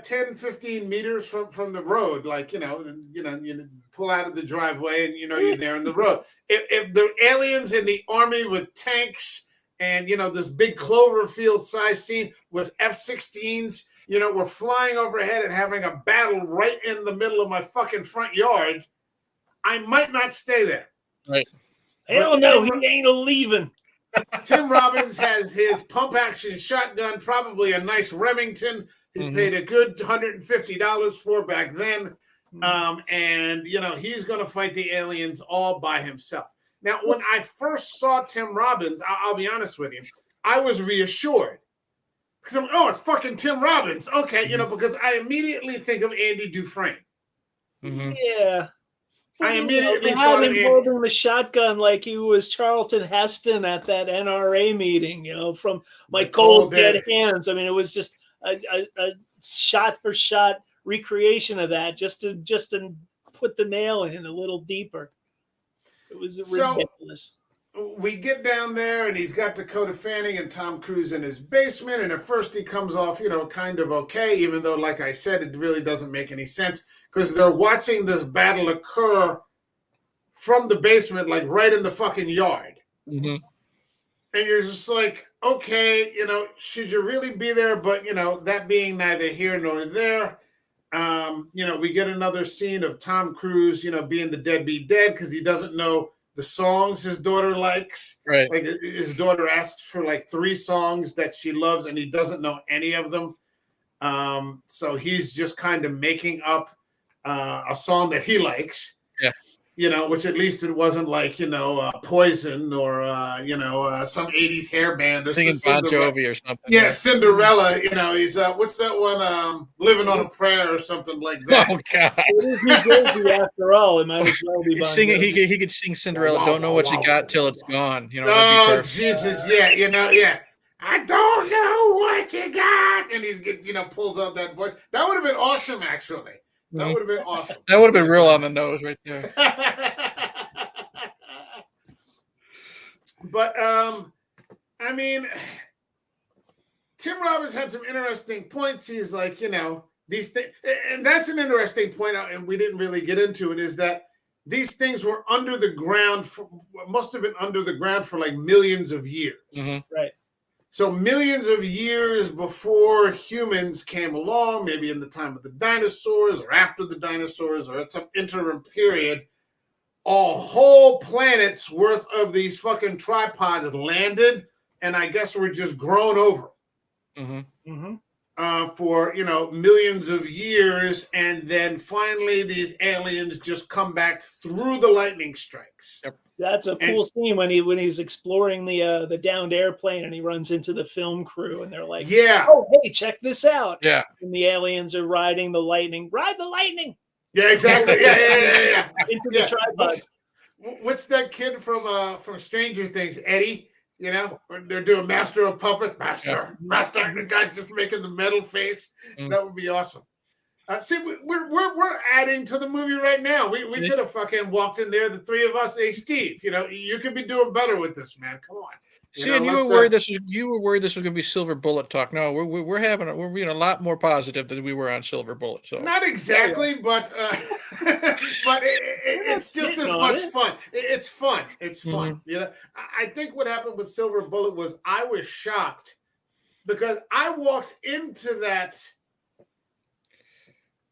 10, 15 meters from the road, like, you pull out of the driveway and, you're there in the road. If the aliens in the army with tanks and, this big Cloverfield size scene with F-16s, we're flying overhead and having a battle right in the middle of my fucking front yard, I might not stay there. Right. Hell no, he ain't leaving. Tim Robbins has his pump action shotgun, probably a nice Remington. He paid a good $150 for back then. And he's going to fight the aliens all by himself. Now, when I first saw Tim Robbins, I'll be honest with you, I was reassured because I'm, oh, it's fucking Tim Robbins, okay, because I immediately think of Andy Dufresne. Yeah. I immediately they thought had of him holding the shotgun like he was Charlton Heston at that NRA meeting, from My Cold Dead Hands. I mean, it was just a shot for shot recreation of that, just to put the nail in a little deeper. It was ridiculous. We get down there, and he's got Dakota Fanning and Tom Cruise in his basement, and at first he comes off, kind of okay, even though, like I said, it really doesn't make any sense, because they're watching this battle occur from the basement, like right in the fucking yard. Mm-hmm. And you're just like, okay, should you really be there? But, that being neither here nor there, we get another scene of Tom Cruise, being the deadbeat dad because he doesn't know the songs his daughter likes. Right. Like his daughter asks for like 3 songs that she loves and he doesn't know any of them. So he's just kind of making up a song that he likes. Yeah. Which at least it wasn't like, Poison or, some 80s hair band or singing Bon Jovi or something. Yeah, Cinderella, he's, what's that one? Living on a Prayer or something like that. Oh, God. It is after all. It might as well be Bon Jovi. He could sing Cinderella. Don't know what you got till it's gone. Oh, Jesus. Yeah, yeah. I don't know what you got. And he's pulls out that voice. That would have been awesome, actually. That would have been awesome. That would have been real on the nose right there. But, I mean, Tim Robbins had some interesting points. He's like, these things, and that's an interesting point, and we didn't really get into it, is that these things were under the ground, must have been under the ground for like millions of years. Mm-hmm. Right. So millions of years before humans came along, maybe in the time of the dinosaurs or after the dinosaurs or at some interim period, a whole planet's worth of these fucking tripods landed, and I guess we're just grown over for, millions of years, and then finally these aliens just come back through the lightning strikes. Yep. That's a cool scene when he's exploring the downed airplane and he runs into the film crew and they're like, yeah, oh, hey, check this out. Yeah. And the aliens are riding the lightning. Ride the lightning. Yeah, exactly. Yeah. Into the tripods. What's that kid from Stranger Things, Eddie? They're doing Master of Puppets. Master. The guy's just making the metal face. That would be awesome. See, we're adding to the movie right now. We could have fucking walked in there, the 3 of us. Hey, Steve, you could be doing better with this, man. Come on. You were worried this was going to be Silver Bullet talk. No, we're being a lot more positive than we were on Silver Bullet. So not exactly, but but it's just as much fun. It's fun. It's fun. I think what happened with Silver Bullet was I was shocked because I walked into that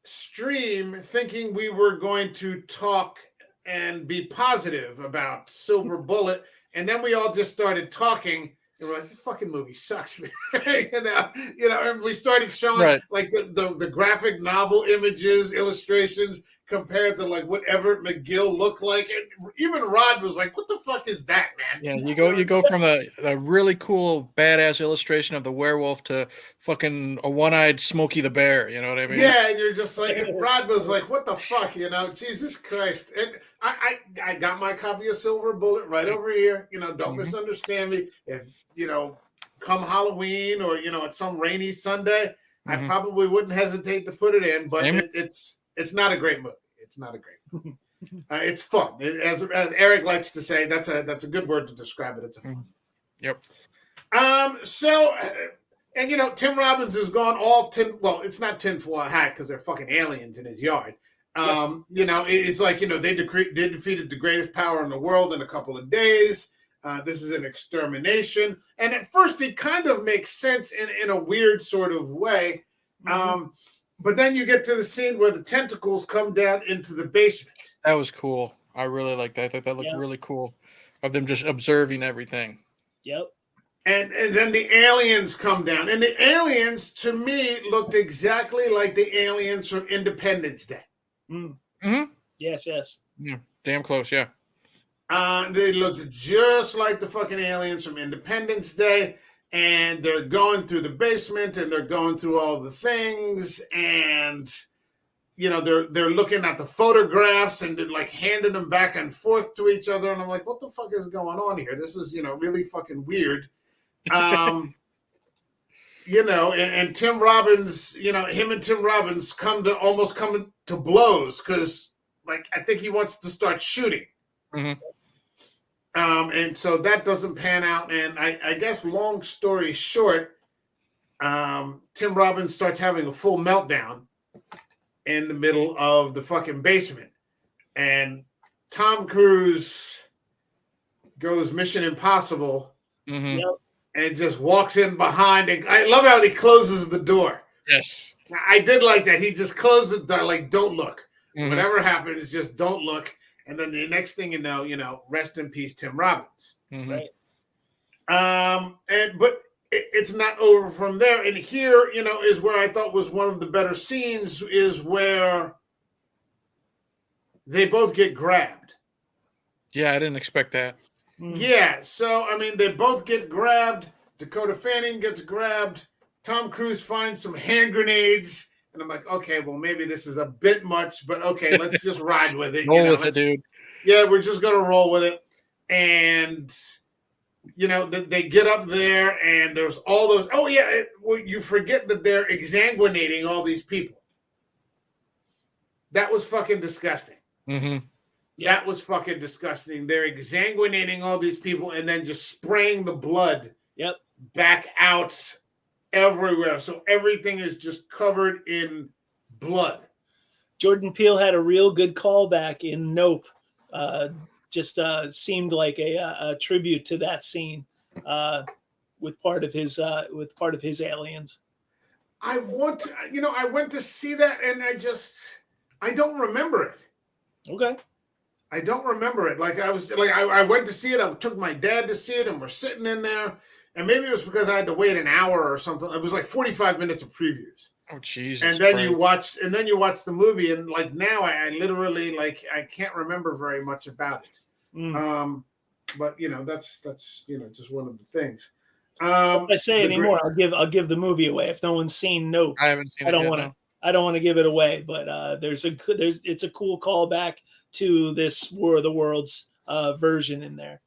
stream thinking we were going to talk and be positive about Silver Bullet. And then we all just started talking, and we're like, "This fucking movie sucks, man." And we started showing like the graphic novel images, illustrations compared to like what Everett McGill looked like. And even Rod was like, "What the fuck is that, man?" Yeah, you go from a really cool, badass illustration of the werewolf to fucking a one-eyed Smokey the Bear. You know what I mean? Yeah, and you're just like, and Rod was like, "What the fuck?" Jesus Christ. And I got my copy of Silver Bullet right over here. Don't misunderstand me. If come Halloween or at some rainy Sunday, I probably wouldn't hesitate to put it in. But it's not a great movie. It's not a great movie. It's fun. As Eric likes to say, that's a good word to describe it. It's a fun. Yep. So, and Tim Robbins has gone all tin. Well, it's not tinfoil hat because they're fucking aliens in his yard. It's like they defeated the greatest power in the world in a couple of days. This is an extermination, and at first it kind of makes sense in a weird sort of way. But then you get to the scene where the tentacles come down into the basement. That was cool. I really liked that. I thought that looked really cool of them just observing everything. Yep. And then the aliens come down. And the aliens, to me, looked exactly like the aliens from Independence Day. Mm. Mm-hmm. Yes, yes. Yeah, damn close. Yeah. They looked just like the fucking aliens from Independence Day, and they're going through the basement, and they're going through all the things, and they're looking at the photographs and they're like handing them back and forth to each other, and I'm like, what the fuck is going on here? This is really fucking weird. And Tim Robbins, him and Tim Robbins almost come to blows because, like, I think he wants to start shooting. Mm-hmm. And so that doesn't pan out. And I guess, long story short, Tim Robbins starts having a full meltdown in the middle of the fucking basement. And Tom Cruise goes Mission Impossible. Mm-hmm. Yep. And just walks in behind. And I love how he closes the door. Yes. I did like that. He just closed the door, like, don't look. Mm-hmm. Whatever happens, just don't look. And then the next thing you know, rest in peace, Tim Robbins. Mm-hmm. Right. But it's not over from there. And here, is where I thought was one of the better scenes, is where they both get grabbed. Yeah, I didn't expect that. Yeah, so, I mean, they both get grabbed. Dakota Fanning gets grabbed. Tom Cruise finds some hand grenades. And I'm like, okay, well, maybe this is a bit much, but okay, let's just ride with it. Roll with it, dude. Yeah, we're just going to roll with it. And, they get up there and there's all those. Oh, yeah, you forget that they're exsanguinating all these people. That was fucking disgusting. Mm-hmm. That was fucking disgusting. They're exsanguinating all these people and then just spraying the blood back out everywhere. So everything is just covered in blood. Jordan Peele had a real good callback in Nope. Just seemed like a tribute to that scene with part of his aliens. I went to see that and I don't remember it. Okay. I don't remember it. Like I went to see it. I took my dad to see it, and we're sitting in there. And maybe it was because I had to wait an hour or something. It was like 45 minutes of previews. Oh, Jesus! And then you watch the movie, and like now, I literally I can't remember very much about it. But that's just one of the things. If I say anymore, I'll give the movie away. If no one's seen Nope, I haven't seen it. I don't want to give it away. But it's a cool callback to this War of the Worlds version in there.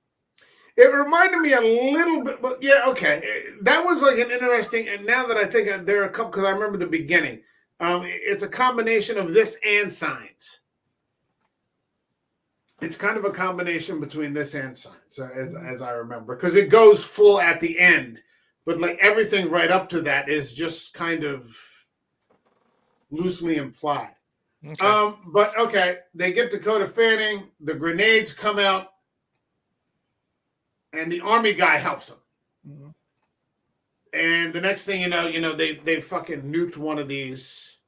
It reminded me a little bit, but yeah, okay. That was like an interesting, and now that I think there are a couple, because I remember the beginning. It's a combination of this and Signs. It's kind of a combination between this and Signs, as I remember, because it goes full at the end, but like everything right up to that is just kind of loosely implied. Okay. But okay, they get Dakota Fanning, the grenades come out, and the army guy helps him. Mm-hmm. And the next thing you know, they fucking nuked one of these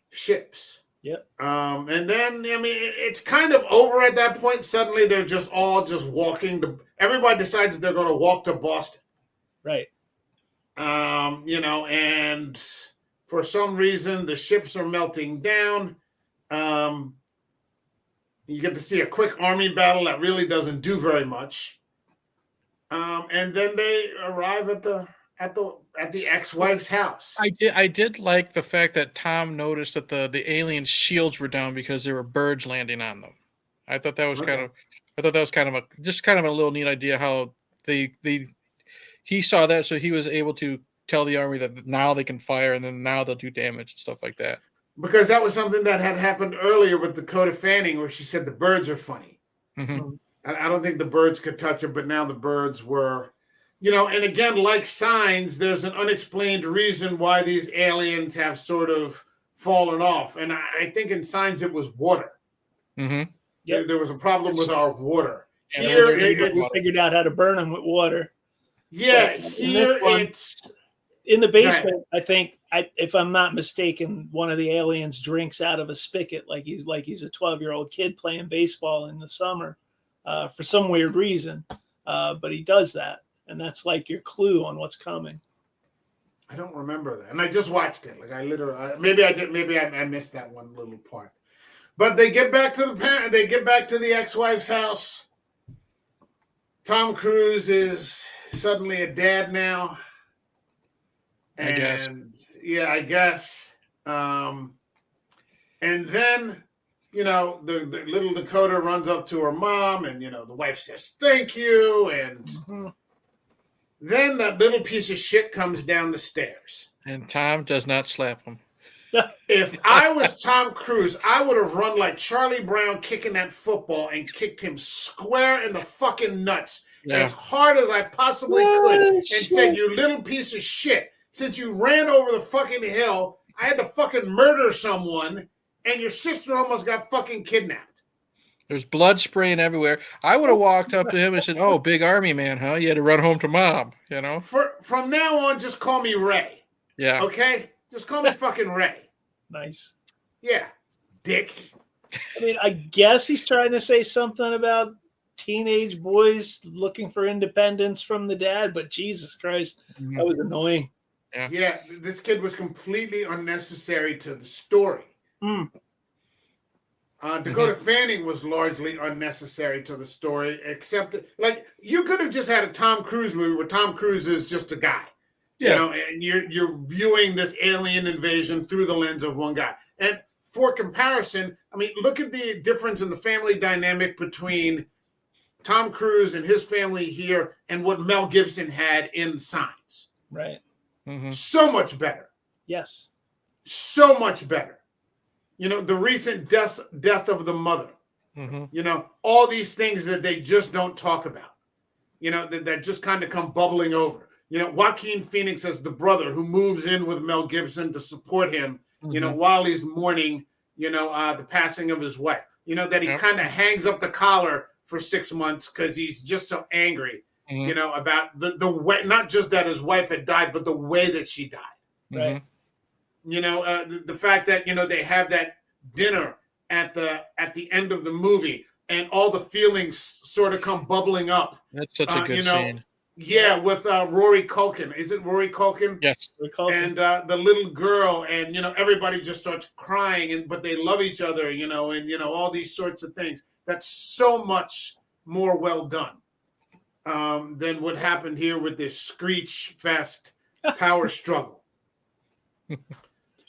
ships. Yep. And then it's kind of over at that point. Suddenly they're just all walking everybody decides they're going to walk to Boston. Right. And for some reason the ships are melting down. You get to see a quick army battle that really doesn't do very much. And then they arrive at the ex-wife's house. I did like the fact that Tom noticed that the alien shields were down because there were birds landing on them. I thought that was kind of a little neat idea how he saw that, so he was able to tell the army that now they can fire and then now they'll do damage and stuff like that. Because that was something that had happened earlier with Dakota Fanning, where she said the birds are funny. Mm-hmm. I don't think the birds could touch her, but now the birds were, and again, like Signs, there's an unexplained reason why these aliens have sort of fallen off. And I think in Signs it was water. Mm-hmm. Yep. There was a problem with our water. Here, it's figured out how to burn them with water. Yeah, here it's in the basement. I think, if I'm not mistaken, one of the aliens drinks out of a spigot, like he's a 12-year-old kid playing baseball in the summer, for some weird reason. But he does that, and that's like your clue on what's coming. I don't remember that, and I just watched it. Like I literally, maybe I did, maybe I missed that one little part. But they get back to the parent. They get back to the ex-wife's house. Tom Cruise is suddenly a dad now, I guess. and yeah, I guess. And then, the little Dakota runs up to her mom, and the wife says thank you, and then that little piece of shit comes down the stairs. And Tom does not slap him. If I was Tom Cruise, I would have run like Charlie Brown kicking that football and kicked him square in the fucking nuts as hard as I possibly could and said, you little piece of shit, since you ran over the fucking hill, I had to fucking murder someone and your sister almost got fucking kidnapped. There's blood spraying everywhere. I would have walked up to him and said, "Oh, big army man, huh? You had to run home to mom, From now on, just call me Ray. Yeah. Okay? Just call me fucking Ray. Nice. Yeah. Dick. I mean, I guess he's trying to say something about teenage boys looking for independence from the dad, but Jesus Christ, that was annoying. Yeah, this kid was completely unnecessary to the story. Dakota Fanning was largely unnecessary to the story, except you could have just had a Tom Cruise movie where Tom Cruise is just a guy, and you're viewing this alien invasion through the lens of one guy. And for comparison, I mean, look at the difference in the family dynamic between Tom Cruise and his family here and what Mel Gibson had in Signs. Right. So much better. Yes. So much better. The recent death of the mother. All these things that they just don't talk about. That just kind of come bubbling over. Joaquin Phoenix as the brother who moves in with Mel Gibson to support him, while he's mourning, the passing of his wife. That he kind of hangs up the collar for 6 months because he's just so angry, about the way, not just that his wife had died, but the way that she died. Right. The fact that, they have that dinner at the end of the movie and all the feelings sort of come bubbling up. That's such a good scene. Yeah, with Rory Culkin. Is it Rory Culkin? Yes. And the little girl, and everybody just starts crying, but they love each other, and all these sorts of things. That's so much more well done than what happened here with this screech fest power struggle.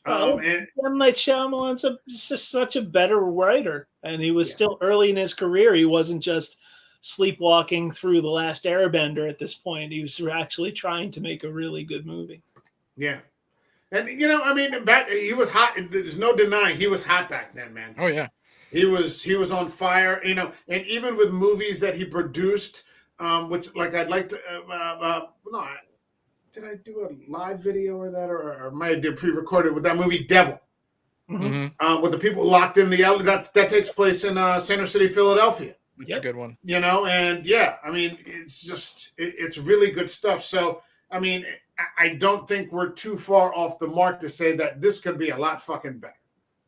And M. Night Shyamalan's just such a better writer, and he was still early in his career. He wasn't just sleepwalking through The Last Airbender at this point. He was actually trying to make a really good movie. Yeah. And, he was hot. There's no denying he was hot back then, man. Oh, yeah. He was on fire, and even with movies that he produced, which, like, I'd like to, did I do a live video or that, or might have did pre-recorded with that movie Devil, with the people locked in the that takes place in Center City, Philadelphia. That's a good one. And it's just it's really good stuff. So I don't think we're too far off the mark to say that this could be a lot fucking better.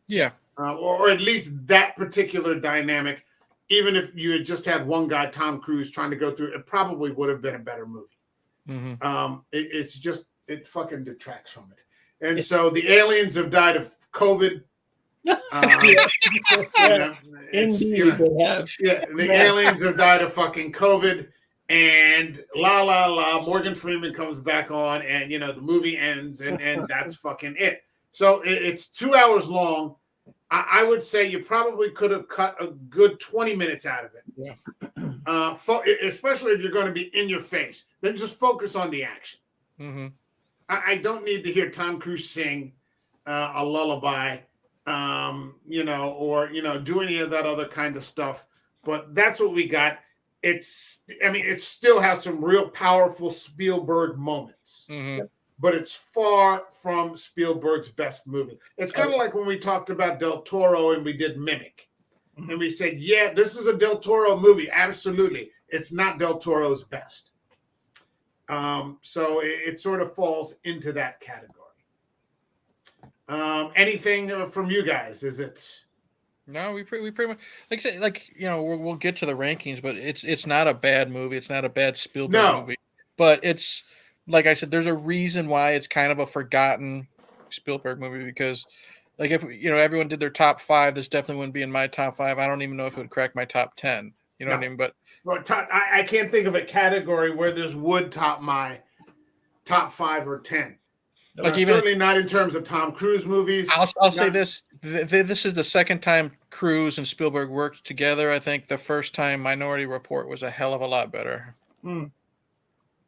Yeah. Or at least that particular dynamic, even if you had just had one guy, Tom Cruise, trying to go through, it probably would have been a better movie. It fucking detracts from it. And so the aliens have died of COVID. Indeed, they have. Yeah, the aliens have died of fucking COVID. And Morgan Freeman comes back on, and the movie ends, and that's fucking it. So it's 2 hours long. I would say you probably could have cut a good 20 minutes out of it. Yeah. Especially if you're going to be in your face. Then just focus on the action. I don't need to hear Tom Cruise sing a lullaby, or do any of that other kind of stuff. But that's what we got. It still has some real powerful Spielberg moments. But it's far from Spielberg's best movie. It's kind of like when we talked about Del Toro and we did Mimic. And we said, yeah, this is a Del Toro movie. Absolutely. It's not Del Toro's best. So it sort of falls into that category. Anything from you guys? Is it? No, we pretty much we'll get to the rankings, but it's not a bad movie. It's not a bad Spielberg movie, but it's like I said, there's a reason why it's kind of a forgotten Spielberg movie because, like, if everyone did their top 5, this definitely wouldn't be in my top 5. I don't even know if it would crack my top 10. You know what I mean? But I can't think of a category where this would top my top 5 or 10. Like certainly not in terms of Tom Cruise movies. I'll say this: this is the second time Cruise and Spielberg worked together. I think the first time Minority Report was a hell of a lot better.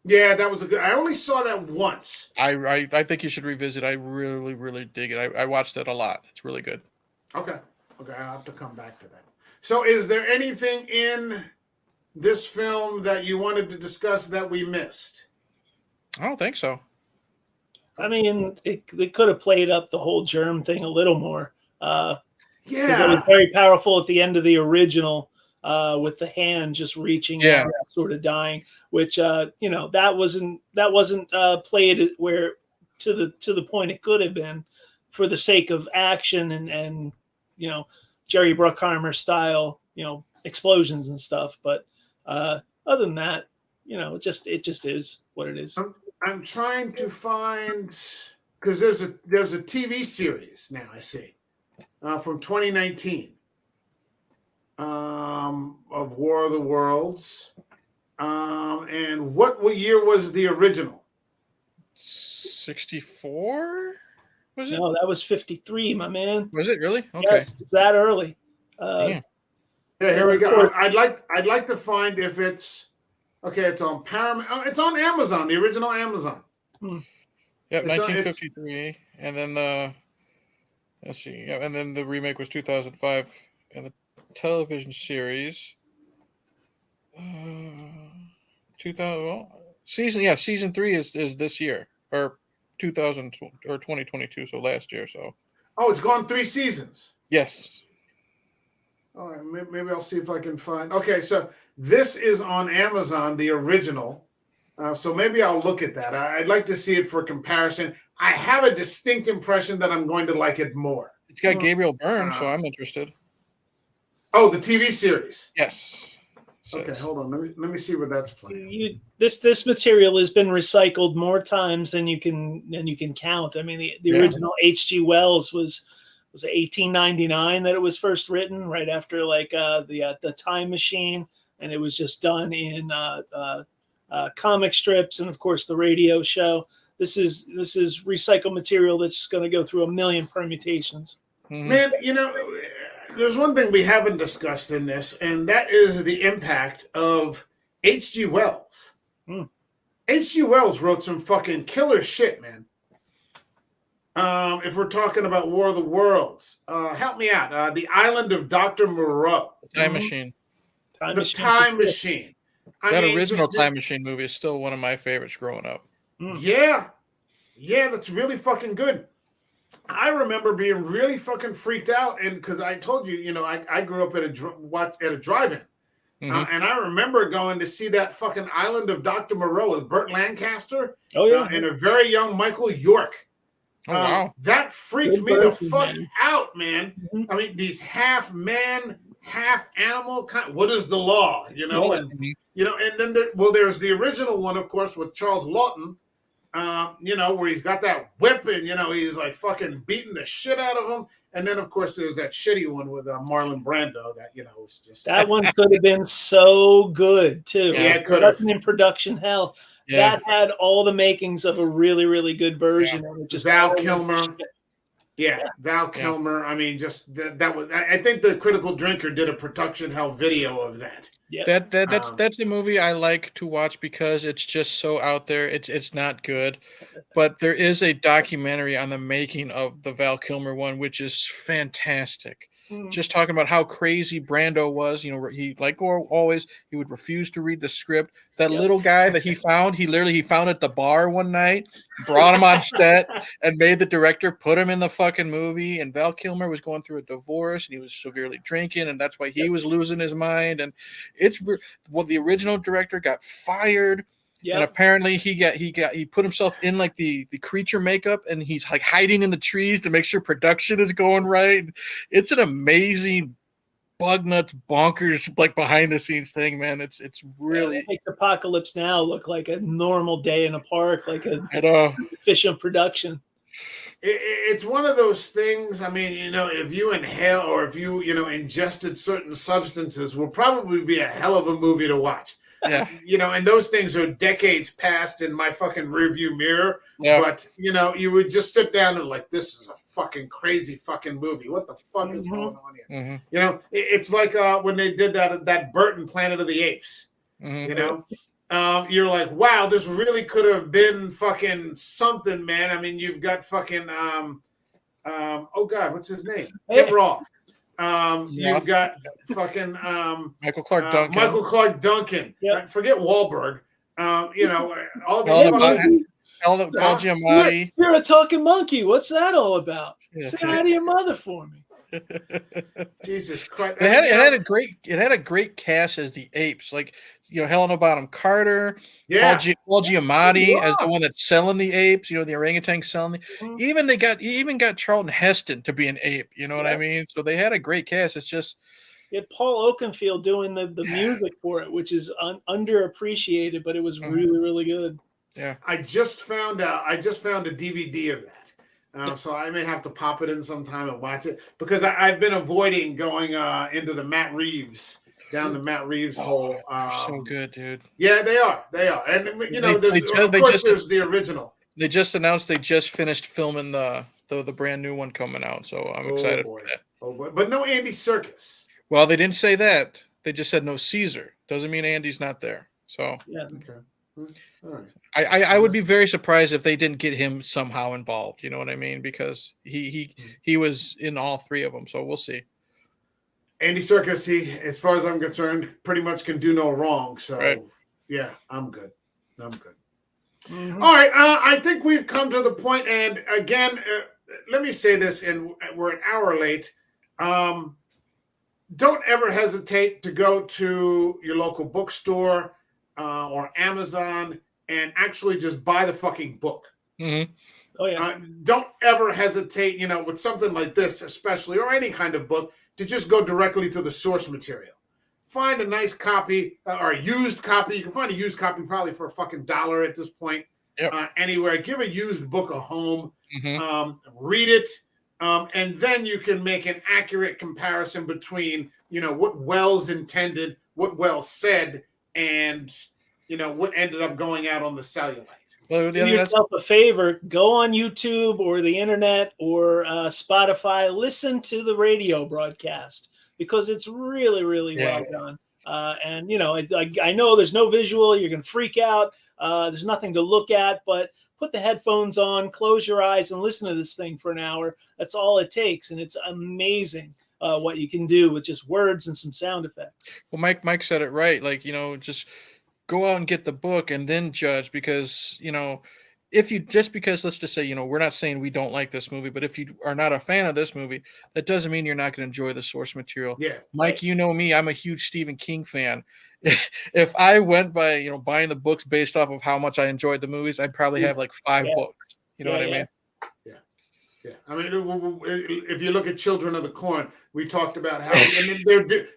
Yeah, that was a good. I only saw that once. I think you should revisit. I really, really dig it. I watched it a lot. It's really good. Okay, I'll have to come back to that. So, is there anything in this film that you wanted to discuss that we missed? I don't think so. I mean, they could have played up the whole germ thing a little more. Yeah, it was very powerful at the end of the original, with the hand just reaching out, sort of dying. Which that wasn't played where to the point it could have been, for the sake of action and Jerry Bruckheimer style explosions and stuff. But other than that, it just is what it is. I'm trying to find, because there's a TV series now I see from 2019 of War of the Worlds, and what year was the original? 64 was it? No, that was 53, my man. Was it really? Okay, yes, it's that early. Yeah, here we go. I'd like to find if it's. Okay, it's on Paramount. Oh, it's on Amazon, the original Amazon. Yep, 1953, and then let's see, and then the remake was 2005, and the television series, season 3 is this year or 2000 or 2022, so last year. So. Oh, it's gone 3 seasons. Yes. All right, maybe I'll see if I can find. Okay, so this is on Amazon, the original. So maybe I'll look at that. I'd like to see it for comparison. I have a distinct impression that I'm going to like it more. It's got Gabriel Byrne, so I'm interested. Oh, the TV series. Yes. Okay, hold on. Let me see what that's playing. This material has been recycled more times than you can count. I mean, the original H.G. Wells was 1899 that it was first written, right after the Time Machine, and it was just done in comic strips and of course the radio show. This is recycled material that's just going to go through a million permutations. Man, there's one thing we haven't discussed in this, and that is the impact of H.G. Wells. H.G. Wells wrote some fucking killer shit, man. If we're talking about War of the Worlds, help me out. The Island of Dr. Moreau. Time Machine. Time Machine. That original Time Machine movie is still one of my favorites growing up. Yeah, that's really fucking good. I remember being really fucking freaked out, and because I told you, I grew up at a drive-in, and I remember going to see that fucking Island of Dr. Moreau with Burt Lancaster, and a very young Michael York. Oh, wow. That freaked me the fuck out, man. I mean, these half man, half animal. What is the law? And then there's the original one, of course, with Charles Lawton. Where he's got that whip and he's like fucking beating the shit out of him. And then, of course, there's that shitty one with Marlon Brando that was just that one could have been so good too. Yeah, it could have. In production hell. Yeah. That had all the makings of a really, really good version. Yeah. Just Val Kilmer. Val Kilmer. I mean, just that was. I think the Critical Drinker did a production hell video of that. Yeah, that's a movie I like to watch because it's just so out there. It's not good, but there is a documentary on the making of the Val Kilmer one, which is fantastic. Just talking about how crazy Brando was. He, like always, he would refuse to read the script. That little guy that he found at the bar one night, brought him on set, and made the director put him in the fucking movie. And Val Kilmer was going through a divorce, and he was severely drinking, and that's why he was losing his mind. And the original director got fired. Yep. And apparently he put himself in like the creature makeup, and he's like hiding in the trees to make sure production is going right. It's an amazing bug nuts bonkers like behind the scenes thing, man. It's really it makes Apocalypse Now look like a normal day in a park, like a I know. efficient production. It's one of those things. I mean, if you inhale or if you ingested certain substances, will probably be a hell of a movie to watch. Yeah. And those things are decades past in my fucking rearview mirror. Yeah. But you would just sit down and like, this is a fucking crazy fucking movie. What the fuck is going on here? Mm-hmm. It's like when they did that Burton Planet of the Apes. Mm-hmm. You're like, wow, this really could have been fucking something, man. I mean, you've got fucking oh god, what's his name? Tim Roth. You've got fucking Michael Clark Duncan. Michael Clark Duncan. Yep. Forget Wahlberg. All Giamatti. You're a talking monkey. What's that all about? Say hi to your mother for me. Jesus Christ! It had a great cast as the apes, like Helena Bonham Carter, Paul Giamatti as the one that's selling the apes, the orangutan selling. Even got Charlton Heston to be an ape. You know what I mean? So they had a great cast. It's just Paul Oakenfold doing the music for it, which is underappreciated, but it was really, really good. Yeah, I just found a DVD of that, so I may have to pop it in sometime and watch it because I've been avoiding going into the Matt Reeves hole. so good, dude. Yeah, they are, and there's the original. They just announced they just finished filming the brand new one coming out, so I'm excited for that. Oh boy, but no Andy Serkis. Well, they didn't say that. They just said no Caesar. Doesn't mean Andy's not there. So yeah, okay. All right. I would be very surprised if they didn't get him somehow involved. You know what I mean? Because he was in all three of them. So we'll see. Andy Serkis, as far as I'm concerned, pretty much can do no wrong. So yeah, I'm good. Mm-hmm. All right. I think we've come to the point, and again, let me say this, and we're an hour late. Don't ever hesitate to go to your local bookstore or Amazon and actually just buy the fucking book. Mm-hmm. Oh yeah. Don't ever hesitate, with something like this, especially, or any kind of book, to just go directly to the source material. Find a nice copy or a used copy. You can find a used copy probably for a fucking $1 at this point. Yep. Anywhere. Give a used book a home. Mm-hmm. Read it. And then you can make an accurate comparison between, what Wells intended, what Wells said, and, what ended up going out on the cellulite. Well, do yourself a favor, go on YouTube or the internet or Spotify, listen to the radio broadcast because it's really, really well done. And, I know there's no visual. You're going to freak out. There's nothing to look at, but put the headphones on, close your eyes and listen to this thing for an hour. That's all it takes. And it's amazing what you can do with just words and some sound effects. Well, Mike said it right. Like, just go out and get the book and then judge because, because let's just say, we're not saying we don't like this movie, but if you are not a fan of this movie, that doesn't mean you're not going to enjoy the source material. Yeah. Mike, you know me, I'm a huge Stephen King fan. If I went by, buying the books based off of how much I enjoyed the movies, I'd probably have like 5 books. You know what I mean? Yeah. I mean, if you look at Children of the Corn, we talked about how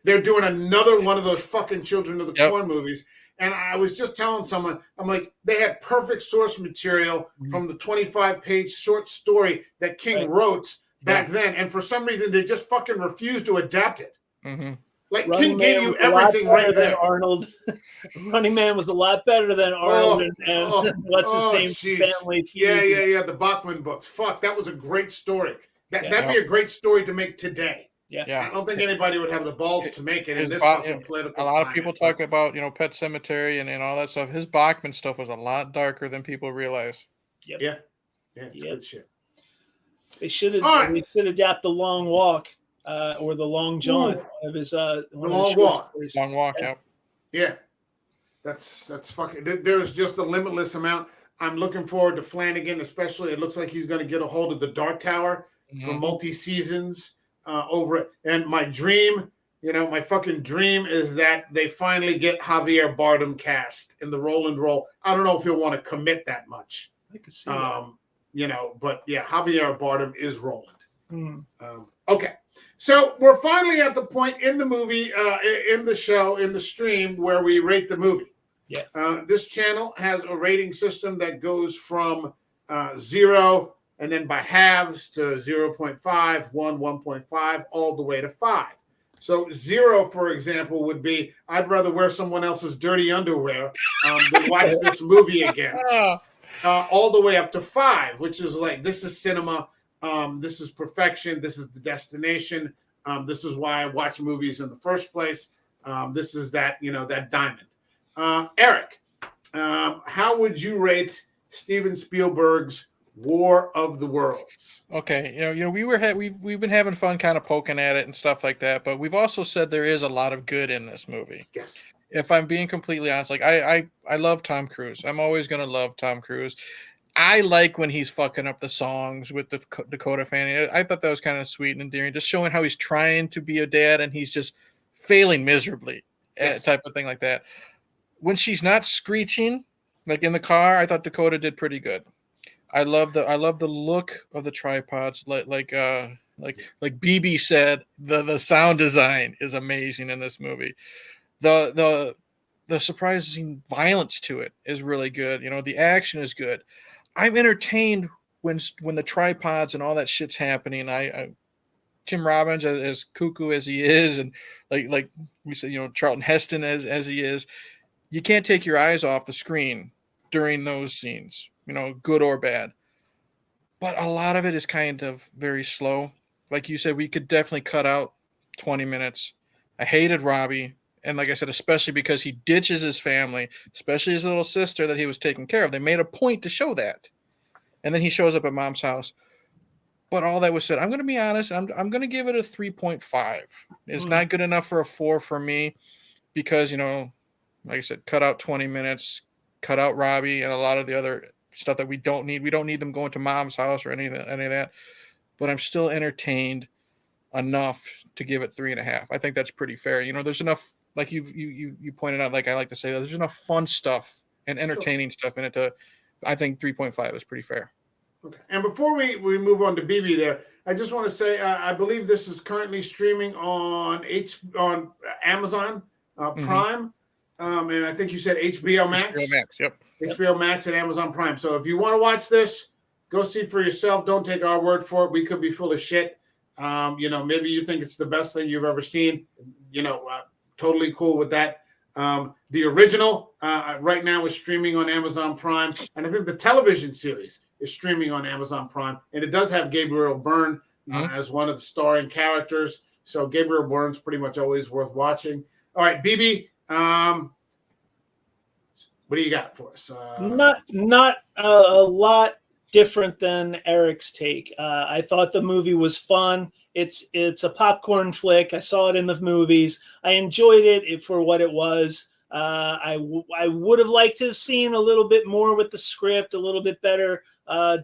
they're doing another one of those fucking Children of the Corn movies. And I was just telling someone, I'm like, they had perfect source material from the 25-page short story that King wrote back then. And for some reason, they just fucking refused to adapt it. Mm-hmm. Like, King gave you everything right there. Arnold. Running Man was a lot better than Arnold and what's his name? Family Feud. Yeah. The Bachman books. Fuck, that was a great story. That'd be a great story to make today. Yeah. I don't think anybody would have the balls to make it in this fucking political A lot of climate. people talk about, Pet Sematary and all that stuff. His Bachman stuff was a lot darker than people realize. Yep. Yeah. It's good shit. They should adapt The Long Walk or The Long John of his The Long Walk. Long Walk, Yeah. That's fucking. There's just a limitless amount. I'm looking forward to Flanagan, especially. It looks like he's going to get a hold of the Dark Tower for multi-seasons over it. And my dream, my fucking dream is that they finally get Javier Bardem cast in the Roland role. I don't know if he'll want to commit that much. I can see that. But yeah, Javier Bardem is Roland. Mm. Okay. So we're finally at the point in the movie, in the show, in the stream where we rate the movie. Yeah. This channel has a rating system that goes from 0 and then by halves to 0.5, 1, 1.5, all the way to 5. So 0, for example, would be I'd rather wear someone else's dirty underwear than watch this movie again. All the way up to 5, which is like, this is cinema. This is perfection. This is the destination. This is why I watch movies in the first place. This is that, that diamond. Eric, how would you rate Steven Spielberg's War of the Worlds? Okay, we've been having fun kind of poking at it and stuff like that, but we've also said there is a lot of good in this movie. Yes. If I'm being completely honest, like I love Tom Cruise. I'm always gonna love Tom Cruise. I like when he's fucking up the songs with the Dakota Fanning. I thought that was kind of sweet and endearing, just showing how he's trying to be a dad and he's just failing miserably, type of thing like that. When she's not screeching, like in the car, I thought Dakota did pretty good. I love the look of the tripods, like BB said, the sound design is amazing in this movie. The surprising violence to it is really good. The action is good. I'm entertained when the tripods and all that shit's happening. Tim Robbins, as cuckoo as he is, and like we said, Charlton Heston as he is, you can't take your eyes off the screen during those scenes, good or bad. But a lot of it is kind of very slow. Like you said, we could definitely cut out 20 minutes. I hated Robbie. And like I said, especially because he ditches his family, especially his little sister that he was taking care of. They made a point to show that. And then he shows up at mom's house. But all that was said, I'm going to be honest, I'm going to give it a 3.5. It's not good enough for a 4 for me because, like I said, cut out 20 minutes, cut out Robbie and a lot of the other stuff that we don't need. We don't need them going to mom's house or any of that. But I'm still entertained enough to give it 3.5. I think that's pretty fair. There's enough, like you pointed out, like I like to say, there's enough fun stuff and entertaining stuff in it to, I think 3.5 is pretty fair. Okay. And before we move on to BB there, I just want to say I believe this is currently streaming on Amazon Prime. And I think you said HBO Max. HBO Max, yep. HBO Max and Amazon Prime. So if you want to watch this, go see for yourself. Don't take our word for it. We could be full of shit. Maybe you think it's the best thing you've ever seen. Totally cool with that. The original right now is streaming on Amazon Prime. And I think the television series is streaming on Amazon Prime. And it does have Gabriel Byrne as one of the starring characters. So Gabriel Byrne's pretty much always worth watching. All right, BB, what do you got for us? Not a lot different than Eric's take. I thought the movie was fun. It's a popcorn flick. I saw it in the movies. I enjoyed it for what it was. I would have liked to have seen a little bit more with the script, a little bit better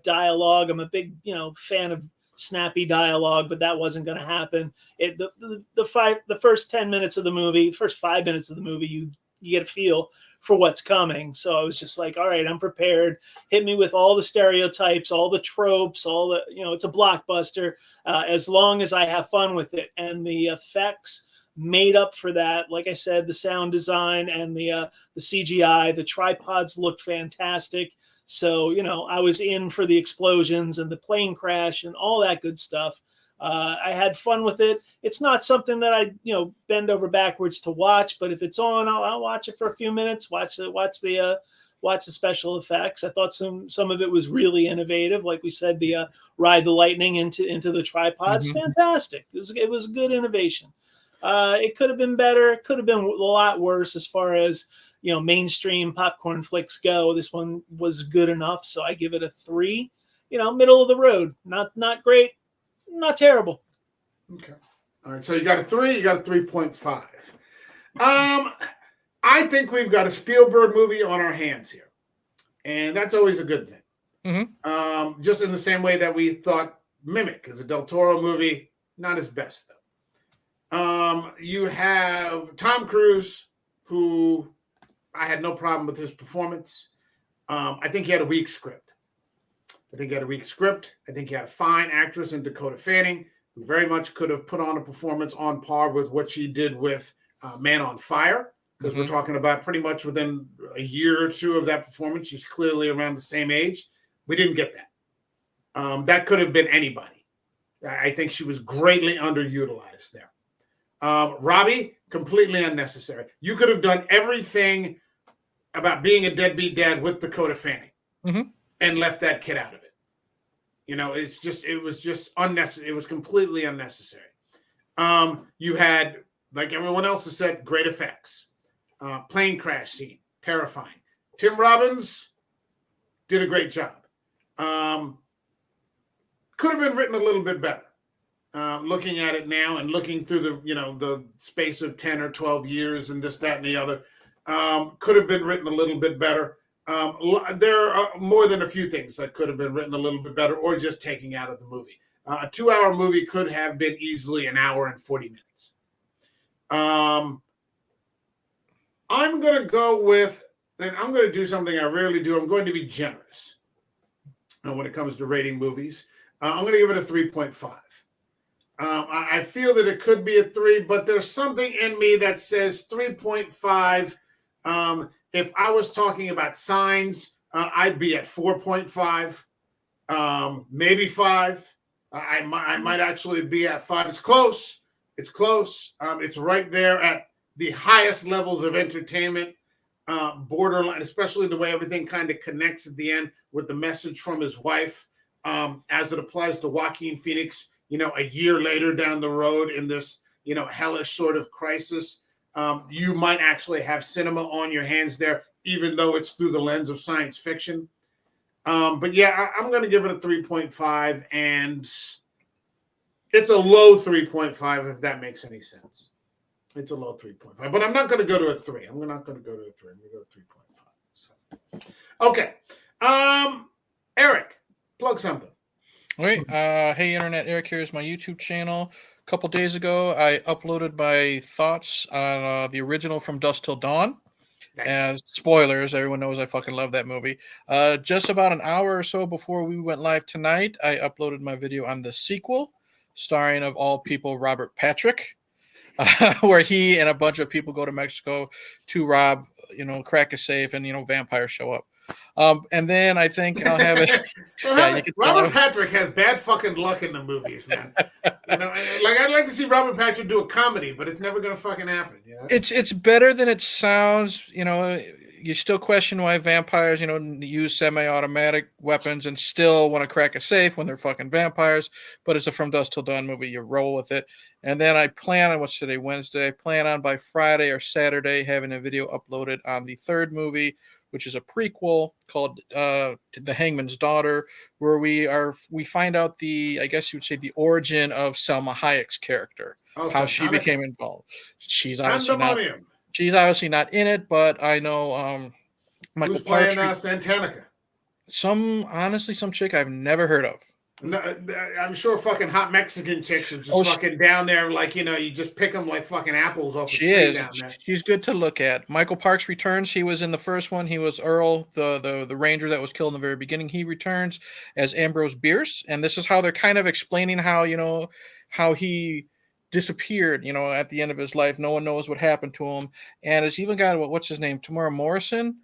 dialogue. I'm a big fan of snappy dialogue, but that wasn't going to happen. The first 10 minutes of the movie, first 5 minutes of the movie, you get a feel for what's coming. So I was just like, all right, I'm prepared. Hit me with all the stereotypes, all the tropes, all the, it's a blockbuster, as long as I have fun with it. And the effects made up for that. Like I said, the sound design and the CGI, the tripods looked fantastic. So, I was in for the explosions and the plane crash and all that good stuff. I had fun with it. It's not something that I, bend over backwards to watch, but if it's on, I'll watch it for a few minutes. Watch the special effects. I thought some of it was really innovative. Like we said, the ride the lightning into the tripods, fantastic. It was good innovation. It could have been better. It could have been a lot worse as far as mainstream popcorn flicks go. This one was good enough, so I give it a 3. Middle of the road. Not great. Not terrible. Okay. All right. So you got a 3, you got a 3.5. I think we've got a Spielberg movie on our hands here. And that's always a good thing. Just in the same way that we thought Mimic is a Del Toro movie, not his best though. You have Tom Cruise, who I had no problem with his performance. I think he had a weak script. I think he had a fine actress in Dakota Fanning. who very much could have put on a performance on par with what she did with Man on Fire, because we're talking about pretty much within a year or two of that performance. She's clearly around the same age. We didn't get that. That could have been anybody. I think she was greatly underutilized there. Robbie, completely unnecessary. You could have done everything about being a deadbeat dad with Dakota Fanning and left that kid out of it. You know, it was just unnecessary. It was completely unnecessary. You had, like everyone else has said, great effects. Plane crash scene, terrifying. Tim Robbins did a great job. Could have been written a little bit better. Looking at it now and looking through the space of 10 or 12 years and this, that, and the other, could have been written a little bit better. There are more than a few things that could have been written a little bit better or just taken out of the movie. A 2-hour movie could have been easily an hour and 40 minutes. I'm going to go with, and I'm going to do something I rarely do. I'm going to be generous when it comes to rating movies. I'm going to give it a 3.5. I feel that it could be a 3, but there's something in me that says 3.5. If I was talking about Signs, I'd be at 4.5, maybe 5. I might actually be at 5. It's close. It's close. It's right there at the highest levels of entertainment, borderline, especially the way everything kind of connects at the end with the message from his wife, as it applies to Joaquin Phoenix, a year later down the road in this, hellish sort of crisis. You might actually have cinema on your hands there, even though it's through the lens of science fiction. But yeah, I'm going to give it a 3.5, and it's a low 3.5, if that makes any sense. It's a low 3.5, but I'm not going to go to a 3. I'm not going to go to a 3. I'm going to go to 3.5. So, okay. Eric, plug something. All right. Hey, Internet. Eric here is my YouTube channel. A couple days ago, I uploaded my thoughts on the original From Dusk Till Dawn. Nice. As spoilers, everyone knows I fucking love that movie. Just about an hour or so before we went live tonight, I uploaded my video on the sequel, starring of all people Robert Patrick, where he and a bunch of people go to Mexico to rob, crack a safe, and vampires show up. And then I think I'll have it. Robert Patrick has bad fucking luck in the movies, man. I'd like to see Robert Patrick do a comedy, but it's never gonna fucking happen. It's better than it sounds. You still question why vampires, use semi-automatic weapons and still want to crack a safe when they're fucking vampires. But it's a From Dusk Till Dawn movie. You roll with it. And then I plan on, what's today, Wednesday? I plan on by Friday or Saturday having a video uploaded on the third movie, which is a prequel called The Hangman's Daughter, where we find out I guess you would say, the origin of Salma Hayek's character, how she became involved. She's obviously not in it, but I know Michael Who's playing Partridge. Santanica? Some chick I've never heard of. No, I'm sure fucking hot Mexican chicks are just fucking down there, you just pick them like fucking apples off the tree down there. She's good to look at. Michael Parks returns. He was in the first one. He was Earl, the ranger that was killed in the very beginning. He returns as Ambrose Bierce, and this is how they're kind of explaining how he disappeared, at the end of his life. No one knows what happened to him, and it's even got what's his name, Tamara Morrison,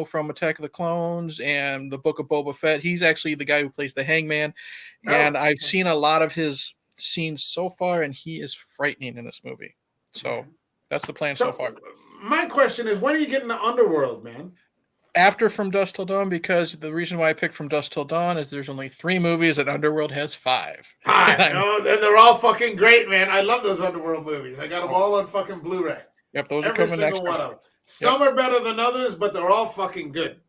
from Attack of the Clones and the Book of Boba Fett. He's actually the guy who plays the Hangman. And I've seen a lot of his scenes so far, and he is frightening in this movie. So that's the plan so far. My question is, when are you getting the Underworld, man? After From Dusk Till Dawn, because the reason why I picked From Dusk Till Dawn is there's only 3 movies and Underworld has 5. And they're all fucking great, man. I love those Underworld movies. I got them all on fucking Blu-ray. Yep, those are coming next. One of them. Some are better than others, but they're all fucking good.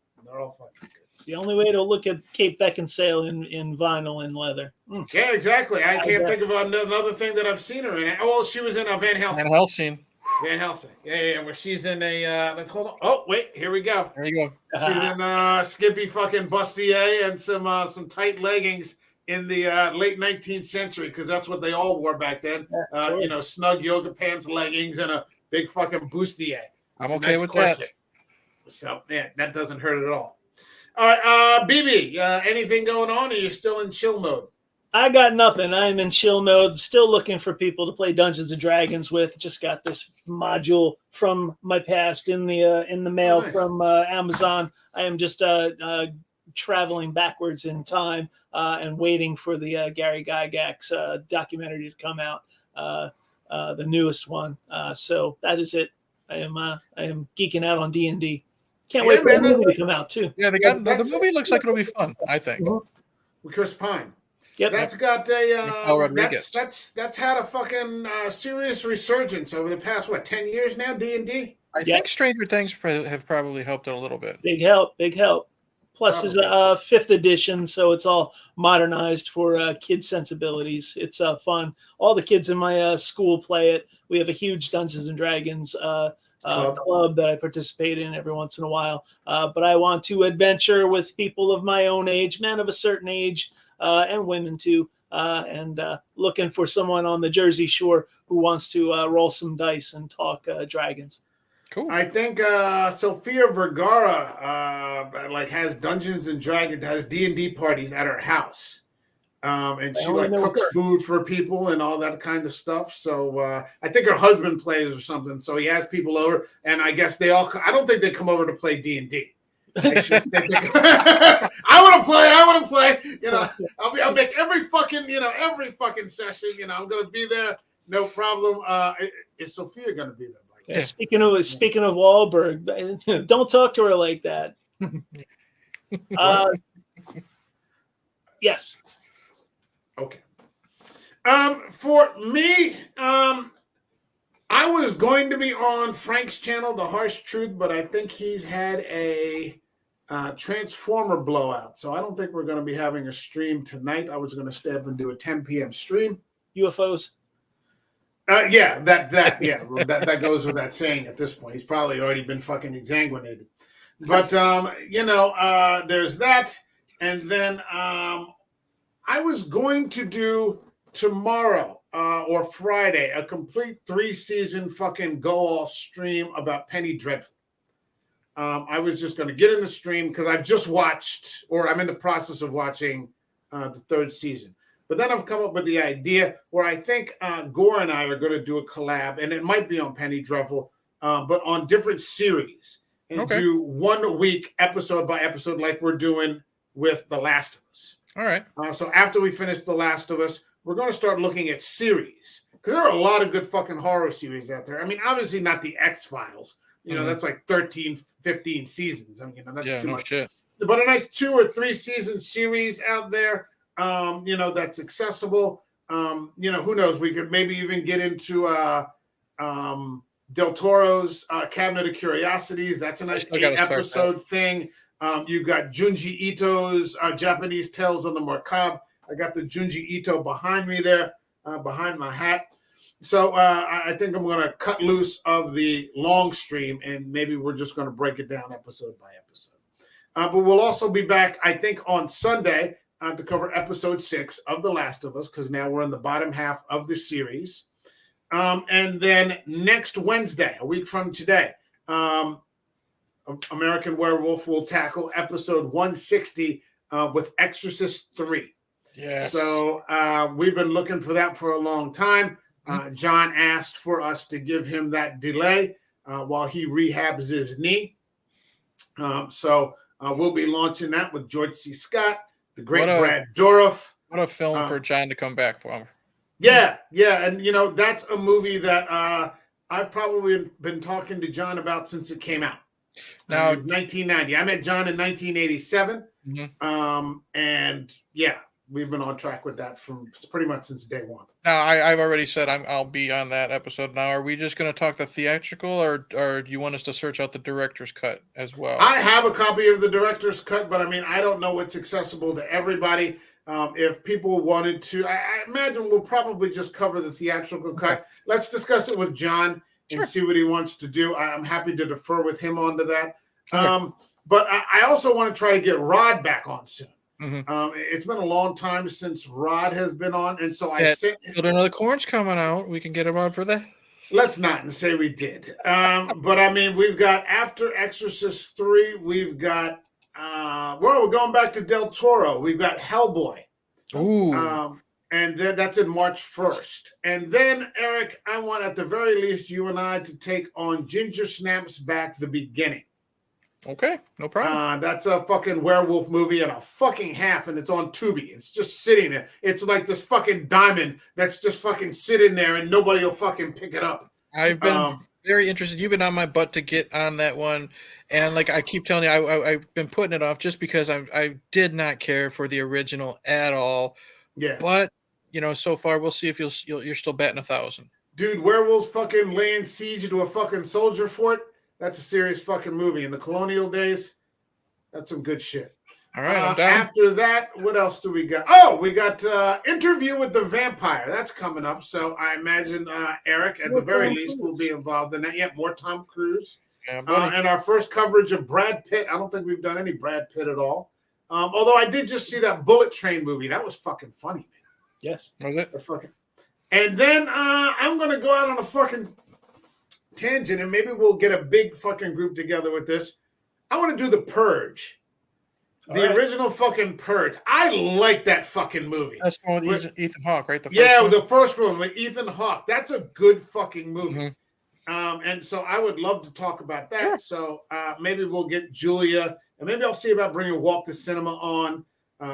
It's the only way to look at Kate Beckinsale in vinyl and leather. Yeah, exactly. I can't think of another thing that I've seen her in. Oh, she was in Van Helsing. Van Helsing. Yeah. Where she's in a. Let's hold on. Oh, wait. Here we go. There you go. She's in Skippy fucking bustier and some tight leggings in the late 19th century, because that's what they all wore back then. Snug yoga pants, leggings, and a big fucking bustier. I'm okay with that. So, yeah, that doesn't hurt at all. All right, BB, anything going on, or are you still in chill mode? I got nothing. I'm in chill mode. Still looking for people to play Dungeons and Dragons with. Just got this module from my past in the mail nice. from Amazon. I am just traveling backwards in time and waiting for the Gary Gygax documentary to come out, the newest one. So that is it. I am geeking out on D&D. Can't wait for the movie to come out too. Yeah, the movie looks like it'll be fun. I think. With Chris Pine. Yep. That's got that's had a fucking serious resurgence over the past 10 years now. D&D. I think Stranger Things have probably helped it a little bit. Big help. Plus, is a 5th edition, so it's all modernized for kid sensibilities. It's fun. All the kids in my school play it. We have a huge Dungeons and Dragons club that I participate in every once in a while. But I want to adventure with people of my own age, men of a certain age, and women too. And looking for someone on the Jersey Shore who wants to roll some dice and talk dragons. Cool. I think Sofia Vergara has Dungeons and Dragons, has D&D parties at her house, and she cooks food for people and all that kind of stuff. So I think her husband plays or something. So he has people over, and I guess they all. I don't think they come over to play D&D. I want to play. You know, I'll make every fucking session. You know, I'm gonna be there, no problem. Is Sophia gonna be there? Yeah. Speaking of Wahlberg, don't talk to her like that. Yes. Okay. For me, I was going to be on Frank's channel, The Harsh Truth, but I think he's had a Transformer blowout, so I don't think we're going to be having a stream tonight. I was going to stay up and do a 10 p.m. stream. UFOs. That goes with that saying at this point. He's probably already been fucking exsanguinated. But, there's that. And then I was going to do tomorrow or Friday a complete 3-season fucking go-off stream about Penny Dreadful. I was just going to get in the stream because I've just watched, or I'm in the process of watching the 3rd season. But then I've come up with the idea where I think Gore and I are going to do a collab, and it might be on Penny Dreadful, but on different series, and do 1 week episode by episode like we're doing with The Last of Us. All right. So after we finish The Last of Us, we're going to start looking at series because there are a lot of good fucking horror series out there. I mean, obviously not the X-Files. You know, that's like 13, 15 seasons. I mean, that's too much. Shit. But a nice 2 or 3 season series out there. That's accessible. Who knows? We could maybe even get into Del Toro's Cabinet of Curiosities. That's a nice 8-episode thing. You've got Junji Ito's Japanese Tales of the Macabre. I got the Junji Ito behind me there, behind my hat. So I think I'm going to cut loose of the long stream, and maybe we're just going to break it down episode by episode. But we'll also be back, I think, on Sunday to cover episode 6 of The Last of Us, because now we're in the bottom half of the series. And then next Wednesday, a week from today, American Werewolf will tackle episode 160 with Exorcist 3. Yes. So we've been looking for that for a long time. John asked for us to give him that delay while he rehabs his knee. So we'll be launching that with George C. Scott, the great Brad Dourif. What a film for John to come back from. Yeah. And, that's a movie that I've probably been talking to John about since it came out. Now, 1990. I met John in 1987. And, we've been on track with that from pretty much since day one. Now, I've already said I'll be on that episode. Now, are we just going to talk the theatrical, or do you want us to search out the director's cut as well? I have a copy of the director's cut, but I mean, I don't know what's accessible to everybody. If people wanted to, I imagine we'll probably just cover the theatrical cut. Let's discuss it with John and see what he wants to do. I'm happy to defer with him onto that. But I also want to try to get Rod back on soon. It's been a long time since Rod has been on, and so I sent. Children of the Corn's coming out. We can get him on for that. Let's not say we did. But I mean, we've got after Exorcist 3, we've got we're going back to Del Toro. We've got Hellboy. Ooh. And then that's in March 1st. And then, Eric, I want at the very least you and I to take on Ginger Snaps Back the Beginning. Okay, no problem. That's a fucking werewolf movie and a fucking half, and it's on Tubi. It's just sitting there. It's like this fucking diamond that's just fucking sitting there, and nobody will fucking pick it up. I've been very interested. You've been on my butt to get on that one, and like I keep telling you, I've been putting it off just because I did not care for the original at all. Yeah, but so far we'll see if you're still batting 1,000. Dude, werewolves fucking laying siege to a fucking soldier fort. That's a serious fucking movie. In the colonial days, that's some good shit. All right, I'm down. After that, what else do we got? Oh, we got Interview with the Vampire. That's coming up. So I imagine Eric, at the very least, will be involved in that. Yeah, more Tom Cruise. Yeah, buddy. And our first coverage of Brad Pitt. I don't think we've done any Brad Pitt at all. Although I did just see that Bullet Train movie. That was fucking funny, man. Yes. Was it? And then I'm going to go out on a fucking tangent, and maybe we'll get a big fucking group together with this. I want to do The Purge. The original fucking Purge. I like that fucking movie. That's the one with Ethan Hawke, right? The first one with Ethan Hawke. That's a good fucking movie. Mm-hmm. And so I would love to talk about that. Sure. So maybe we'll get Julia, and maybe I'll see about bringing Walk the Cinema on.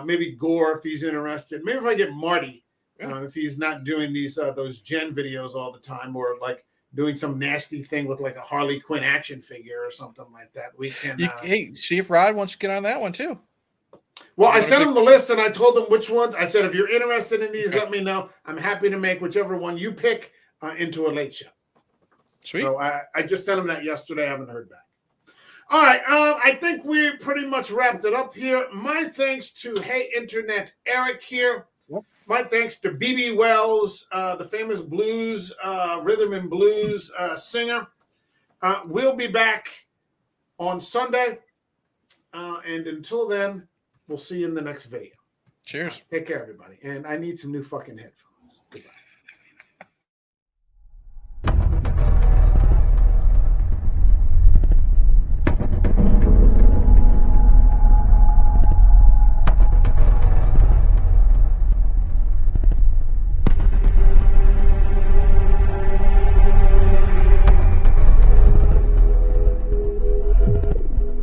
Maybe Gore if he's interested. Maybe if I get Marty, if he's not doing those Gen videos all the time, or like doing some nasty thing with like a Harley Quinn action figure or something like that. We can. Hey, see if Rod wants to get on that one too. Well, I sent him the list and I told him which ones. I said, if you're interested in these, let me know. I'm happy to make whichever one you pick into a late show. Sweet. So I just sent him that yesterday. I haven't heard back. All right. I think we pretty much wrapped it up here. My thanks to Hey Internet Eric here. Yep. My thanks to B.B. Wells, the famous blues, rhythm and blues singer. We'll be back on Sunday. And until then, we'll see you in the next video. Cheers. Take care, everybody. And I need some new fucking headphones. Goodbye.